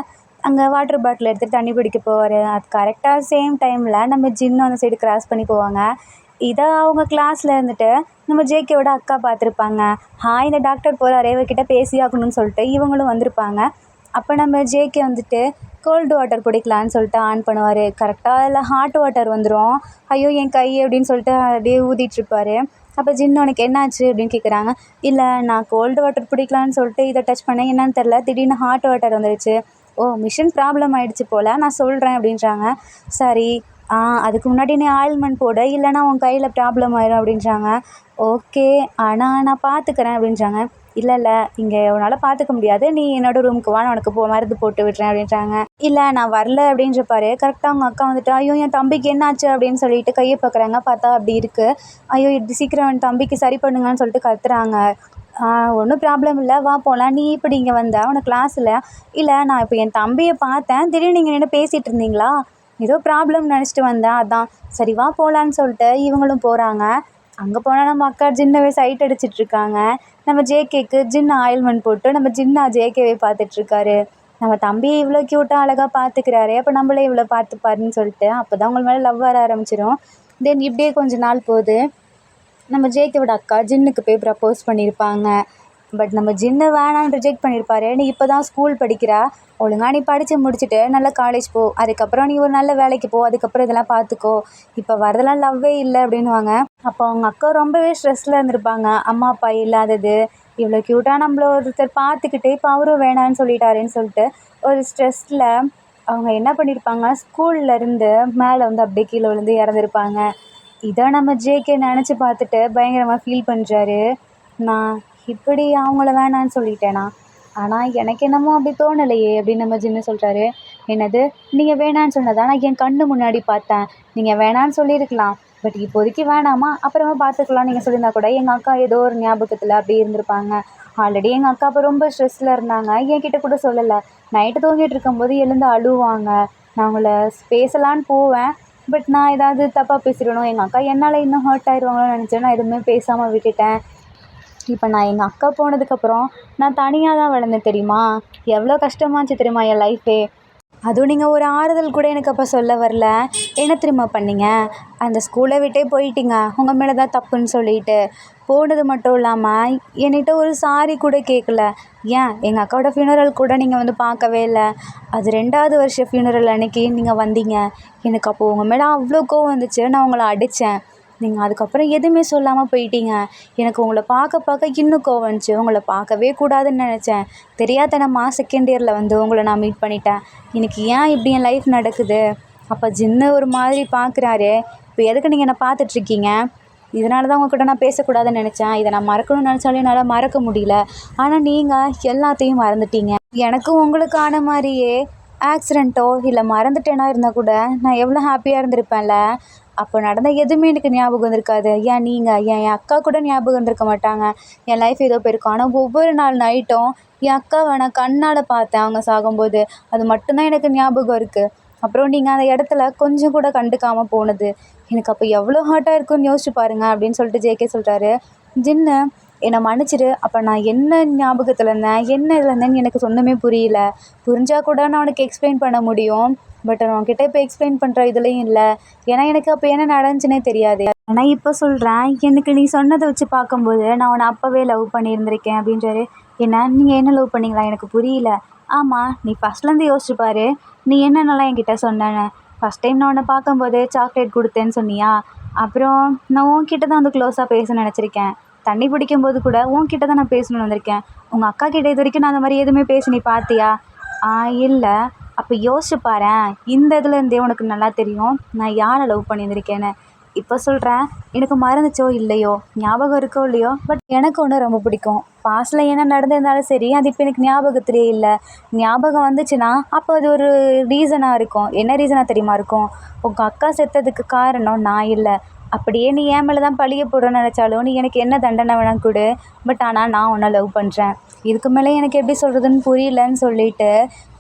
அங்கே வாட்டர் பாட்டில் எடுத்துகிட்டு தண்ணி பிடிக்க போவார். அது கரெக்டாக சேம் டைமில் நம்ம ஜின்னு அந்த சைடு கிராஸ் பண்ணி போவாங்க. இதை அவங்க கிளாஸில் இருந்துட்டு நம்ம ஜேகேவோட அக்கா பார்த்துருப்பாங்க. இந்த டாக்டர் போகிறாரே, இவர்கிட்ட பேசி ஆகணும்னு சொல்லிட்டு இவங்களும் வந்திருப்பாங்க. அப்போ நம்ம ஜேகே வந்துட்டு கோல்டு வாட்டர் குடிக்கலான்னு சொல்லிட்டு ஆன் பண்ணுவார். கரெக்டாக அதில் ஹாட் வாட்டர் வந்துடும். ஐயோ என் கை அப்படின்னு சொல்லிட்டு அப்படியே ஊதிட்டுருப்பார். அப்போ ஜின்னு உனக்கு என்னாச்சு அப்படின்னு கேட்குறாங்க. இல்லை நான் கோல்டு வாட்டர் பிடிக்கலான்னு சொல்லிட்டு இதை டச் பண்ணேன், என்னன்னு தெரில, திடீர்னு ஹாட் வாட்டர் வந்துடுச்சு, ஓ மிஷின் ப்ராப்ளம் ஆகிடுச்சு போல், நான் சொல்கிறேன் அப்படின்றாங்க. சரி, அதுக்கு முன்னாடி நீ ஆயில்மெண்ட் போடு, இல்லைனா உன் கையில் ப்ராப்ளம் ஆயிடும் அப்படின்றாங்க. ஓகே, ஆனால் நான் பார்த்துக்கிறேன் அப்படின்றாங்க. இல்லை இங்கே உன்னால் பார்த்துக்க முடியாது, நீ என்னோடய ரூமுக்கு வா, நான் உனக்கு மருந்து போட்டு விடுறேன் அப்படின்றாங்க. இல்லை நான் வரல அப்படின்றப்பாரு. கரெக்டாக அவங்க அக்கா வந்துட்டு, ஐயோ என் தம்பிக்கு என்னாச்சு அப்படின்னு சொல்லிட்டு கையை பார்க்குறாங்க. பார்த்தா அப்படி இருக்குது. ஐயோ இது சீக்கிரம் என் தம்பிக்கு சரி பண்ணுங்கன்னு சொல்லிட்டு கத்துறாங்க. ஒன்றும் ப்ராப்ளம் இல்லை, வா போகலாம். நீ இப்படி இங்கே வந்த உனக்கு கிளாஸில்? இல்லை நான் இப்போ என் தம்பியை பார்த்தேன், திடீர்னு நீங்கள் நின்று பேசிகிட்டு இருந்தீங்களா, ஏதோ ப்ராப்ளம் நினச்சிட்டு வந்தேன், அதான். சரி வா போகலான்னு சொல்லிட்டு இவங்களும் போகிறாங்க. அங்கே போனால் நம்ம அக்கா ஜின்னவே சைட் அடிச்சிட்ருக்காங்க. நம்ம ஜேகேக்கு ஜின் ஆயில்மெண்ட் போட்டு நம்ம ஜின்னா ஜேகேவை பார்த்துட்ருக்காரு. நம்ம தம்பியை இவ்வளோ க்யூட்டாக அழகாக பார்த்துக்கிறாரு, அப்போ நம்மளே இவ்வளோ பார்த்துப்பாருன்னு சொல்லிட்டு அப்போ தான் உங்கள் மேலே லவ் வர ஆரம்பிச்சிடும். தென் இப்படியே கொஞ்ச நாள் போகுது. நம்ம ஜேகேவோட அக்கா ஜின்னுக்கு போய் ப்ரப்போஸ் பண்ணியிருப்பாங்க. பட் நம்ம ஜின்னு வேணான்னு ரிஜெக்ட் பண்ணியிருப்பாரு. நீ இப்போ தான் ஸ்கூல் படிக்கிற, ஒழுங்காக நீ படித்து முடிச்சுட்டு நல்ல காலேஜ் போ, அதுக்கப்புறம் நீ ஒரு நல்ல வேலைக்கு போ, அதுக்கப்புறம் இதெல்லாம் பார்த்துக்கோ, இப்போ வரதெல்லாம் லவ்வே இல்லை அப்படின்வாங்க. அப்போ அவங்க அக்கா ரொம்பவே ஸ்ட்ரெஸ்ஸில் இருந்திருப்பாங்க. அம்மா அப்பா இல்லாதது, இவ்வளோ க்யூட்டாக நம்மள ஒருத்தர் பார்த்துக்கிட்டு இப்போ அவரும் வேணான்னு சொல்லிட்டாருன்னு சொல்லிட்டு ஒரு ஸ்ட்ரெஸ்ஸில் அவங்க என்ன பண்ணியிருப்பாங்க, ஸ்கூல்லேருந்து மேலே வந்து அப்படியே கீழே விழுந்து இறந்துருப்பாங்க. இதை நம்ம ஜேகே நினச்சி பார்த்துட்டு பயங்கரமாக ஃபீல் பண்ணுறாரு. நான் இப்படி அவங்கள வேணான்னு சொல்லிட்டேனா, ஆனால் எனக்கு என்னமோ அப்படி தோணலையே அப்படின்னு நம்ம ஜின்னு சொல்கிறாரு. என்னது, நீங்கள் வேணான்னு சொன்னதா? நான் என் கண்ணு முன்னாடி பார்த்தேன், நீங்கள் வேணான்னு சொல்லியிருக்கலாம், பட் இப்போதைக்கு வேணாமா, அப்புறமா பார்த்துக்கலாம் நீங்கள் சொல்லியிருந்தா கூட எங்கள் அக்கா ஏதோ ஒரு ஞாபகத்தில் அப்படி இருந்திருப்பாங்க. ஆல்ரெடி எங்கள் அக்கா அப்போ ரொம்ப ஸ்ட்ரெஸ்ஸில் இருந்தாங்க, என்கிட்ட கூட சொல்லலை. நைட்டு தூங்கிட்டு இருக்கும்போது எழுந்து அழுவாங்க. நான் அவங்கள பேசலான்னு போவேன், பட் நான் ஏதாவது தப்பாக பேசிடணும், எங்கள் அக்கா என்னால் இன்னும் ஹர்ட் ஆயிடுவாங்களோன்னு நினச்சேன். நான் எதுவுமே பேசாமல் விட்டுட்டேன். இப்போ நான் எங்கள் அக்கா போனதுக்கப்புறம் நான் தனியாக தான் வளர்ந்தேன் தெரியுமா, எவ்வளோ கஷ்டமாச்சு தெரியுமா என் லைஃபே. அதுவும் நீங்கள் ஒரு ஆறுதல் கூட எனக்கு அப்போ சொல்ல வரல. என்ன தெரியுமா பண்ணீங்க, அந்த ஸ்கூலை விட்டே போயிட்டீங்க உங்கள் மேலே தான் தப்புன்னு சொல்லிட்டு. போனது மட்டும் இல்லாமல் என்கிட்ட ஒரு சாரி கூட கேட்கல. ஏன் எங்கள் அக்காவோட ஃபியூனரல் கூட நீங்கள் வந்து பார்க்கவே இல்லை. அது 2வது வருஷ ஃபியூனரல் அன்றைக்கி நீங்கள் வந்தீங்க. எனக்கு அப்போது உங்கள் மேலே அவ்வளோ கோவம் வந்துச்சு, நான் உங்களை அடித்தேன். நீங்கள் அதுக்கப்புறம் எதுவுமே சொல்லாமல் போயிட்டீங்க. எனக்கு உங்களை பார்க்க இன்னும் கோவம் வந்துச்சு, உங்களை பார்க்கவே கூடாதுன்னு நினச்சேன். தெரியாதனமாக செகண்ட் இயரில் வந்து உங்களை நான் மீட் பண்ணிட்டேன். எனக்கு ஏன் இப்படி என் லைஃப் நடக்குது. அப்போ ஜின்னு ஒரு மாதிரி பார்க்குறாரு. இப்போ எதுக்கு நீங்கள் என்னை பார்த்துட்ருக்கீங்க, இதனால தான் உங்கள்கிட்ட நான் பேசக்கூடாதுன்னு நினச்சேன். இதை நான் மறக்கணும்னு நினச்சாலும் என்னால் மறக்க முடியல. ஆனால் நீங்கள் எல்லாத்தையும் மறந்துட்டீங்க. எனக்கும் உங்களுக்கு ஆன மாதிரியே ஆக்சிடெண்ட்டோ இல்லை மறந்துட்டேனா இருந்தால் கூட நான் எவ்வளோ ஹாப்பியாக இருந்திருப்பேன்ல. அப்போ நடந்த எதுவுமே எனக்கு ஞாபகம் வந்திருக்காது. ஏன் நீங்கள் என் அக்கா கூட ஞாபகம் வந்திருக்க மாட்டாங்க. என் லைஃப் ஏதோ போயிருக்கும். ஆனால் ஒவ்வொரு நாள் நைட்டும் என் அக்காவை நான் கண்ணால் பார்த்தேன் அவங்க சாகும்போது. அது மட்டும்தான் எனக்கு ஞாபகம் இருக்குது. அப்புறம் நீங்கள் அந்த இடத்துல கொஞ்சம் கூட கண்டுக்காமல் போனது எனக்கு அப்போ எவ்வளோ ஹார்ட்டாக இருக்குன்னு யோசிச்சு பாருங்கள் அப்படின்னு சொல்லிட்டு ஜேகே சொல்கிறாரு. ஜின்னு என்னை மன்னிச்சிடு, அப்போ நான் என்ன ஞாபகத்தில் இருந்தேன், என்ன இதில் இருந்தேன்னு எனக்கு ஒன்றுமே புரியல. புரிஞ்சால் கூட நான் உனக்கு எக்ஸ்பிளைன் பண்ண முடியும், பட் நான் உன்கிட்ட இப்போ எக்ஸ்பிளைன் பண்ணுற இதுலேயும் இல்லை. ஏன்னா எனக்கு அப்போ என்ன நடந்துச்சுன்னே தெரியாது. ஆனால் இப்போ சொல்கிறேன், எனக்கு நீ சொன்னதை வச்சு பார்க்கும்போது நான் உன்னை அப்போவே லவ் பண்ணியிருந்திருக்கேன் அப்படின்றாரு. என்ன, நீங்கள் என்ன லவ் பண்ணிங்களா, எனக்கு புரியல. ஆமாம், நீ ஃபஸ்ட்லேருந்து யோசிச்சு பாரு, நீ என்னென்னலாம் என்கிட்ட சொன்னேன்னு. ஃபஸ்ட் டைம் நான் உன்னை பார்க்கும்போது சாக்லேட் கொடுத்தேன்னு சொன்னியா, அப்புறம் நான் உன்கிட்ட தான் வந்து க்ளோஸாக பேச நினச்சிருக்கேன். தண்ணி பிடிக்கும்போது கூட உன்கிட்ட தான் நான் பேசணும்னு வந்திருக்கேன். உங்கள் அக்கா கிட்டே இது வரைக்கும் நான் அந்த மாதிரி எதுவுமே பேசி நீ பார்த்தியா? இல்லை. அப்போ யோசிச்சு பாரேன், இந்த இதுலேருந்தே உனக்கு நல்லா தெரியும் நான் யாரை லவ் பண்ணியிருந்திருக்கேன்னு. இப்போ சொல்கிறேன், எனக்கு மறந்துச்சோ இல்லையோ, ஞாபகம் இருக்கோ இல்லையோ, பட் எனக்கு ஒன்று ரொம்ப பிடிக்கும். பாஸ்டில் என்ன நடந்திருந்தாலும் சரி, அது இப்போ எனக்கு ஞாபகத்திலே இல்லை. ஞாபகம் வந்துச்சுன்னா அப்போ அது ஒரு ரீசனாக இருக்கும். என்ன ரீசனாக தெரியுமா இருக்கும், உங்கள் அக்கா செத்ததுக்கு காரணம் நான் இல்லை. அப்படியே நீ என் மேலே தான் பழிய போடுறேன்னு நினச்சாலும் நீ எனக்கு என்ன தண்டனை வேணாம் கொடு, பட் ஆனால் நான் உன்னை லவ் பண்ணுறேன். இதுக்கு மேலே எனக்கு எப்படி சொல்கிறதுன்னு புரியலன்னு சொல்லிட்டு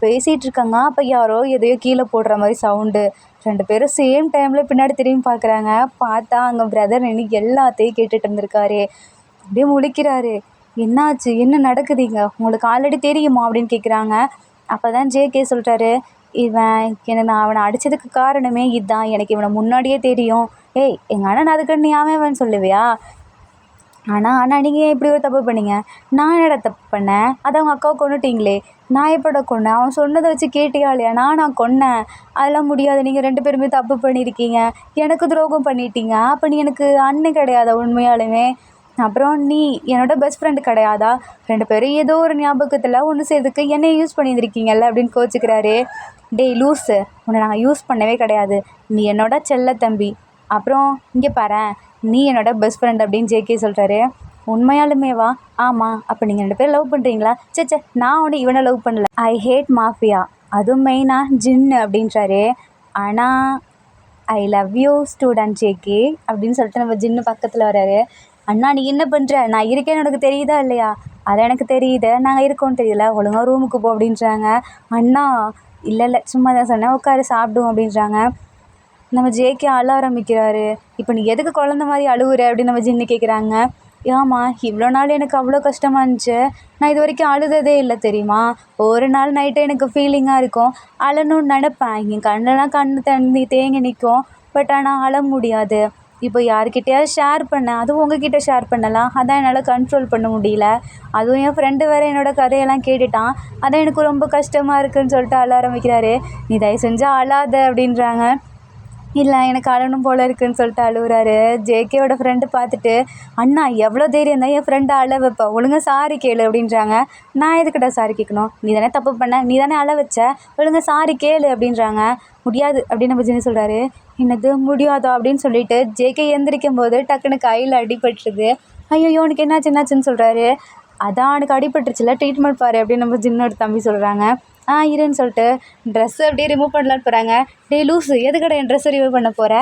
பேசிகிட்டு இருக்காங்க. அப்போ யாரோ எதையோ கீழே போடுற மாதிரி சவுண்டு. 2 பேரும் சேம் டைமில் பின்னாடி திரும்பி பார்க்குறாங்க. பார்த்தா அங்கே பிரதர் நின்று எல்லாத்தையும் கேட்டுட்டு இருந்திருக்காரு. அப்படியே முழிக்கிறாரு. என்னாச்சு, என்ன நடக்குதுங்க, உங்களுக்கு ஆல்ரெடி தெரியுமா அப்படின்னு கேட்குறாங்க. அப்போ தான் ஜேகே சொல்கிறாரு, நான் அவனை அடித்ததுக்கு காரணமே இதுதான், எனக்கு இவனை முன்னாடியே தெரியும். ஏய், எங்கள் அண்ணன் அதுக்கு நீ அவன் சொல்லுவியா? ஆனால் நீங்கள் ஏன் இப்படி ஒரு தப்பு பண்ணீங்க? நான் என்னடா தப்பு பண்ணேன்? அதை அவங்க அக்காவை கொன்னுட்டீங்களே, நான் எப்படா கொன்னேன்? அவன் சொன்னதை வச்சு கேட்டியா இல்லையா? நான் கொன்னேன். அதெல்லாம் முடியாது, நீங்கள் 2 பேருமே தப்பு பண்ணியிருக்கீங்க, எனக்கு துரோகம் பண்ணிட்டீங்க. அப்போ நீ எனக்கு அண்ணன் கிடையாதா உண்மையாலுமே? அப்புறம் நீ என்னோட பெஸ்ட் ஃப்ரெண்டு கிடையாதா? 2 பேரும் ஏதோ ஒரு ஞாபகத்தில் ஒன்று சேர்த்துக்கு என்னைய யூஸ் பண்ணியிருந்திருக்கீங்கல்ல அப்படின்னு கோச்சிக்கிறாரு. டேய் லூஸு, உன்னை நாங்கள் யூஸ் பண்ணவே கிடையாது. நீ என்னோட செல்ல தம்பி. அப்புறம் இங்கே பாரேன், நீ என்னோட பெஸ்ட் ஃப்ரெண்ட் அப்படின்னு ஜேகே சொல்கிறாரு. உண்மையாலுமேவா? ஆமாம். அப்போ நீங்கள் 2 பேரும் லவ் பண்ணுறீங்களா? சேச்சே, நான் ஒன்று இவனை லவ் பண்ணல. ஐ ஹேட் மாஃபியா, அதுவும் மெயினாக ஜின்னு அப்படின்றாரு. ஆனால் ஐ லவ் யூ ஸ்டூடெண்ட் ஜேகே அப்படின்னு சொல்லிட்டு நம்ம ஜின்னு பக்கத்தில் வராரு. அண்ணா நீ என்ன பண்ணுற? நான் இருக்கேன்னு உனக்கு தெரியுதா இல்லையா? அது எனக்கு தெரியுது, நாங்கள் இருக்கோன்னு தெரியல, ஒழுங்காக ரூமுக்கு போ அப்படின்றாங்க. அண்ணா இல்லை சும்மா தான் சொன்னேன், உட்காரு சாப்பிடுவோம் அப்படின்றாங்க. நம்ம ஜேகே அழ ஆரம்பிக்கிறாரு. இப்போ நீ எதுக்கு குழந்த மாதிரி அழுகுற அப்படின்னு நம்ம ஜின்னு கேட்குறாங்க. ஏம்மா இவ்வளோ நாள் எனக்கு அவ்வளோ கஷ்டமாக இருந்துச்சு, நான் இது வரைக்கும் அழுததே இல்லை தெரியுமா? ஒரு நாள் நைட்டு எனக்கு ஃபீலிங்காக இருக்கும், அழணும்னு நினப்பேன், என் கண்ணெல்லாம் கண்ணு தண்ணி தேங்கி நிற்கும், பட் ஆனால் அழ முடியாது. இப்போ யார்கிட்டயாவது ஷேர் பண்ணேன், அதுவும் உங்ககிட்ட ஷேர் பண்ணலாம், அதான் என்னால் கண்ட்ரோல் பண்ண முடியல. அதுவும் என் ஃப்ரெண்டு வேறு என்னோடய கதையெல்லாம் கேட்டுட்டான், அதான் எனக்கு ரொம்ப கஷ்டமாக இருக்குதுன்னு சொல்லிட்டு அழ ஆரம்பிக்கிறாரு. நீ தயவு செஞ்சு அழாத அப்படின்றாங்க. இல்லை எனக்கு அழணும் போல் இருக்குதுன்னு சொல்லிட்டு அழுகுறாரு. ஜேகேவோட ஃப்ரெண்டு பார்த்துட்டு, அண்ணா எவ்வளோ தைரியம் தான் என் ஃப்ரெண்டை அழ வைப்ப, ஒழுங்காக சாரி கேளு அப்படின்றாங்க. நான் எதுக்கிட்ட சாரி கேட்கணும்? நீ தானே தப்பு பண்ண, நீ தானே அழ வச்ச, ஒழுங்காக சாரி கேளு அப்படின்றாங்க. முடியாது அப்படின்னு நம்ம ஜின்னு சொல்கிறாரு. என்னது முடியாதா அப்படின்னு சொல்லிட்டு ஜேகே எந்திரிக்கும் போது டக்குன்னு கையில் அடிபட்டுருது. ஐயோ உனக்கு என்னாச்சுன்னு சொல்கிறாரு. அதான் அவனுக்கு அடிபட்டுருச்சுல, ட்ரீட்மெண்ட் பாரு அப்படின்னு நம்ம ஜின்னோட தம்பி சொல்கிறாங்க. இருன்னு சொல்லிட்டு ட்ரெஸ்ஸை அப்படியே ரிமூவ் பண்ணலான்னு போகிறாங்க. டே லூஸு, எதுக்கடா என் ட்ரெஸ்ஸை ரிமூவ் பண்ண போகிற?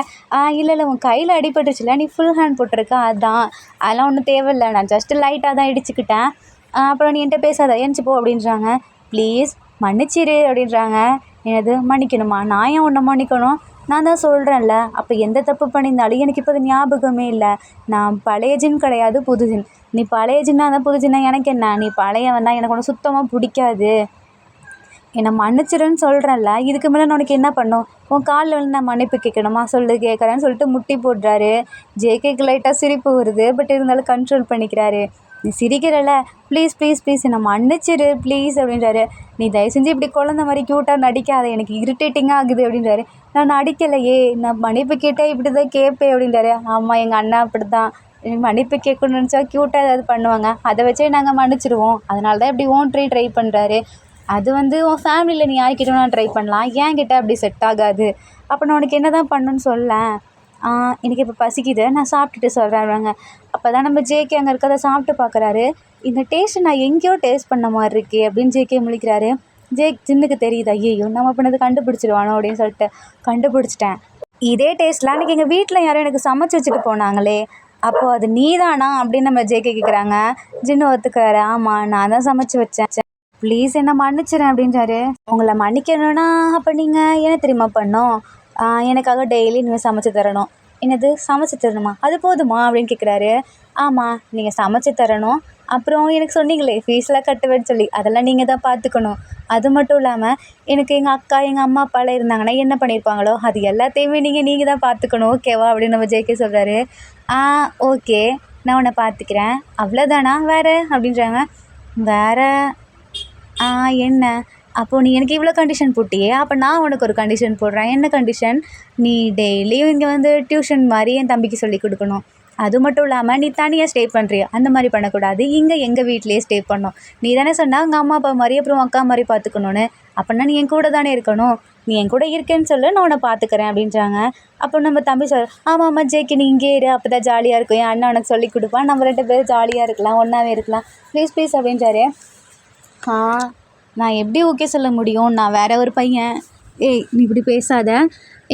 இல்லை உன் கையில் அடிபட்டுருச்சுல, நீ ஃபுல் ஹேண்ட் போட்டிருக்க, அதெல்லாம் ஒன்றும் தேவையில்லை, நான் ஜஸ்ட்டு லைட்டாக தான் இடிச்சுக்கிட்டேன், அப்புறம் நீ என்கிட்ட பேசாத, ஏன்ச்சு போ அப்படின்றாங்க. ப்ளீஸ் மன்னிச்சிரு அப்படின்றாங்க. என்னது மன்னிக்கணுமா? நான் ஏன் உன்னை மன்னிக்கணும்? நான் தான் சொல்கிறேன்ல, அப்போ எந்த தப்பு பண்ணியிருந்தாலும் எனக்கு இப்போ அது ஞாபகமே இல்லை. நான் பழைய ஜின் கிடையாது, புது ஜின். நீ பழைய ஜின்னாக தான் புது ஜின்னா எனக்கு என்ன? நீ பழையவன் தான், எனக்கு ஒன்று சுத்தமாக பிடிக்காது, என்னை மன்னிச்சிருன்னு சொல்கிறேன்ல, இதுக்கு மேலே நான் உனக்கு என்ன பண்ணும்? உன் காலில் வந்து நான் மன்னிப்பு கேட்கணுமா? சொல்லு கேட்குறேன்னு சொல்லிட்டு முட்டி போடுறாரு. ஜேகேக்கு லைட்டாக சிரிப்பு வருது, பட் இருந்தாலும் கண்ட்ரோல் பண்ணிக்கிறாரு. நீ சிரிக்கிறல்ல, ப்ளீஸ் என்னை மன்னிச்சிரு ப்ளீஸ் அப்படின்றாரு. நீ தயவு செஞ்சு இப்படி குழந்த மாதிரி க்யூட்டாக நடிக்காத, எனக்கு இரிட்டேட்டிங்காக ஆகுது அப்படின்றாரு. நான் நடிக்கலையே, நான் மன்னிப்பு கேட்டால் இப்படி தான் கேட்பேன் அப்படின்றாரு. ஆமாம் எங்கள் அண்ணா அப்படி தான், மன்னிப்பு கேட்கணும்னு நினச்சா க்யூட்டாக ஏதாவது பண்ணுவாங்க, அதை வச்சே நாங்கள் மன்னிச்சிடுவோம், அதனால தான் இப்படி ட்ரை பண்ணுறாரு. அது வந்து உன் ஃபேமிலியில் நீ யார்கிட்ட வேணாலும் ட்ரை பண்ணலாம், என்கிட்ட அப்படி செட் ஆகாது. அப்போ நான் உனக்கு என்ன தான் பண்ணணுன்னு சொல்லேன். எனக்கு இப்போ பசிக்குது, நான் சாப்பிட்டுட்டு சொல்கிறேன். அப்போ தான் நம்ம ஜேகே அங்கே இருக்கிறத சாப்பிட்டு பார்க்குறாரு. இந்த டேஸ்ட்டு நான் எங்கேயோ டேஸ்ட் பண்ண மாதிரி இருக்கே அப்படின்னு ஜேகே முழிக்கிறாரு. ஜின்னுக்கு தெரியுது, ஐயோ நம்ம பண்ணது கண்டுபிடிச்சிடுவானோ அப்படின்னு சொல்லிட்டு. கண்டுபிடிச்சிட்டேன், இதே டேஸ்ட்லாம் அன்றைக்கி எங்கள் வீட்டில் யாரும் எனக்கு சமைச்சு வச்சுட்டு போனாங்களே, அப்போது அது நீ தானா அப்படின்னு நம்ம ஜேகே கேட்குறாங்க. ஜின்னு ஒத்துக்கிறாரு, ஆமாம் நான் தான் சமைச்சு வச்சேன், ப்ளீஸ் என்னை மன்னிச்சிடறேன் அப்படின்றாரு. உங்களை மன்னிக்கணும்னா அப்போ நீங்கள் என்ன தெரியுமா பண்ணோம்? எனக்காக டெய்லி நீங்கள் சமைச்சு தரணும். என்னது சமைச்சு தரணுமா? அது போதுமா அப்படின்னு கேட்குறாரு. ஆமாம் நீங்கள் சமைச்சு தரணும், அப்புறம் எனக்கு சொன்னீங்களே ஃபீஸ்லாம் கட்டுவேன்னு சொல்லி, அதெல்லாம் நீங்கள் தான் பார்த்துக்கணும். அது மட்டும் இல்லாமல் எனக்கு எங்கள் அக்கா எங்கள் அம்மா அப்பாலாம் இருந்தாங்கன்னா என்ன பண்ணியிருப்பாங்களோ அது எல்லாத்தையுமே நீங்கள் தான் பார்த்துக்கணும், ஓகேவா அப்படின்னு நம்ம ஜேகே சொல்கிறாரு. ஓகே நான் உன்னை பார்த்துக்கிறேன், அவ்வளோதானா வேறு அப்படின்றாங்க. வேறு என்ன? அப்போது நீ எனக்கு இவ்வளோ கண்டிஷன் போட்டியே, அப்போ நான் உனக்கு ஒரு கண்டிஷன் போடுறேன். என்ன கண்டிஷன்? நீ டெய்லியும் இங்கே வந்து டியூஷன் மாதிரி என் தம்பிக்கு சொல்லி கொடுக்கணும். அது மட்டும் இல்லாமல் நீ தனியாக ஸ்டே பண்ணுறிய, அந்த மாதிரி பண்ணக்கூடாது, இங்கே எங்கள் வீட்டிலேயே ஸ்டே பண்ணணும். நீ தானே சொன்னால் உங்கள் அம்மா அப்பா மாதிரி அப்புறம் அக்கா மாதிரி பார்த்துக்கணுன்னு, அப்படின்னா நீ என் கூட தானே இருக்கணும், நீ என் கூட இருக்கேன்னு சொல்லு, நான் உன்னை பார்த்துக்கிறேன் அப்படின்றாங்க. அப்போ நம்ம தம்பி ஆமாம் ஜேகே நீ இங்கே இரு, அப்போ தான் ஜாலியாக இருக்கும், என் அண்ணன் உனக்கு சொல்லி கொடுப்பான், நம்ம 2 பேரும் ஜாலியாக இருக்கலாம், ஒன்றாவே இருக்கலாம், ப்ளீஸ் அப்படின்றாரு. நான் எப்படி ஓகே சொல்ல முடியும்? நான் வேற ஒரு பையன். ஏய் நீ இப்படி பேசாத,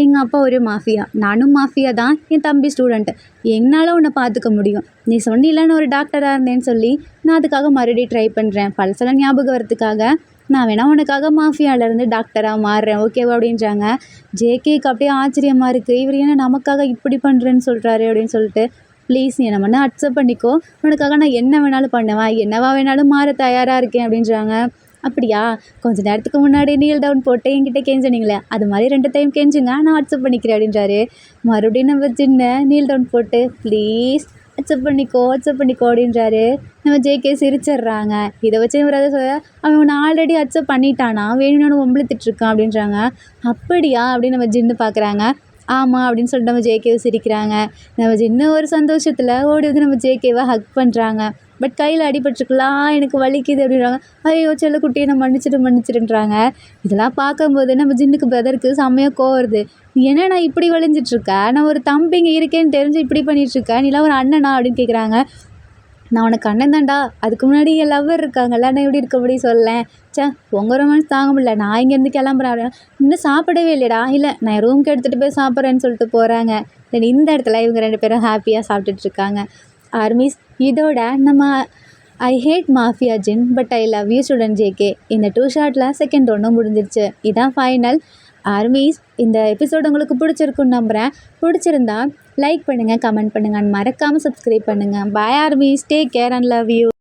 எங்கள் அப்பா ஒரு மாஃபியா, நானும் மாஃபியா தான், என் தம்பி ஸ்டூடெண்ட்டு, என்னால் உன்னை பார்த்துக்க முடியும். நீ சொன்னில்ல நான் ஒரு டாக்டராக இருந்தேன்னு சொல்லி, நான் அதுக்காக மறுபடியும் ட்ரை பண்ணுறேன், பழசெல்லாம் ஞாபகம் வரத்துக்காக நான் வேணா உனக்காக மாஃபியாவிலேருந்து டாக்டராக மாறுறேன், ஓகேவா அப்படின்றாங்க. ஜேகேக்கு அப்படியே ஆச்சரியமாக இருக்குது, இவர் என்ன நமக்காக இப்படி பண்ணுறேன்னு சொல்கிறாரு அப்படின்னு சொல்லிட்டு. ப்ளீஸ் நீ என்ன அக்செப்ட் பண்ணிக்கோ, உனக்காக நான் என்ன வேணாலும் பண்ணுவேன், என்னவா வேணாலும் மாற தயாராக இருக்கேன் அப்படின்றாங்க. அப்படியா, கொஞ்சம் நேரத்துக்கு முன்னாடி நீல் டவுன் போட்டு என்கிட்ட கெஞ்சினீங்களே, அது மாதிரி 2 டைம் கெஞ்சுங்க, நான் அக்செப்ட் பண்ணிக்கிறேன் அப்படின்றாரு. மறுபடியும் நம்ம சின்ன நீல் டவுன் போட்டு ப்ளீஸ் அக்செப்ட் பண்ணிக்கோ அப்படின்றாரு. நம்ம ஜேகே சிரிச்சிட்றாங்க. இதை வச்சு இவர் அதை சொல்ல, அவன் உன்னை ஆல்ரெடி அக்செப்ட் பண்ணிட்டானா, வேணும்னு ஒம்பளுத்திட்ருக்கான் அப்படின்றாங்க. அப்படியா அப்படின்னு நம்ம ஜின்னு பார்க்குறாங்க. ஆமாம் அப்படின்னு சொல்லிட்டு நம்ம ஜேகேவை சிரிக்கிறாங்க. நம்ம ஜின்னு ஒரு சந்தோஷத்தில் ஓடி வந்து நம்ம ஜேகேவை ஹக் பண்ணுறாங்க. பட் கையில் அடிபட்டுருக்கலாம் எனக்கு வலிக்குது அப்படின்றாங்க. ஐயோ செல்லக்குட்டியை நான் மன்னிச்சிடுன்றாங்க. இதெல்லாம் பார்க்கும்போது நம்ம ஜின்னுக்கு பிரதருக்கு செம்மையாக கோவம் வருது. நீ என்ன நான் இப்படி வலிஞ்சிட்ருக்க, நான் ஒரு தம்பிங்க இருக்கேன்னு தெரிஞ்சு இப்படி பண்ணிகிட்ருக்க, நீலாம் ஒரு அண்ணனா அப்படின்னு கேட்குறாங்க. நான் உனக்கு அண்ணன் தான்டா, அதுக்கு முன்னாடி என் லவ்வர் இருக்காங்கல்ல, நான் எப்படி இருக்க முடியும் சொல்லேன். உங்கள் ரொமான்ஸ் தாங்க முடியல, நான் இங்கேருந்து கிளம்புறேன். இன்னும் சாப்பிடவே இல்லைடா. இல்லை நான் என் ரூமுக்கு எடுத்துகிட்டு போய் சாப்பிட்றேன்னு சொல்லிட்டு போகிறாங்க. தென் இந்த இடத்துல இவங்க 2 பேரும் ஹாப்பியாக சாப்பிட்டுட்ருக்காங்க. ஆர்மிஸ், இதோட நம்ம I hate mafia Jin but I love you student JK இந்த 2 ஷார்ட்டில் செகண்ட் ஒன்றும் முடிஞ்சிருச்சு. இதான் ஃபைனல். ஆர்மிஸ், இந்த எபிசோடு உங்களுக்கு பிடிச்சிருக்குன்னு நம்புகிறேன். பிடிச்சிருந்தா லைக் பண்ணுங்கள், கமெண்ட் பண்ணுங்கள், மறக்காமல் சப்ஸ்கிரைப் பண்ணுங்கள். Bye armies, take care and love you.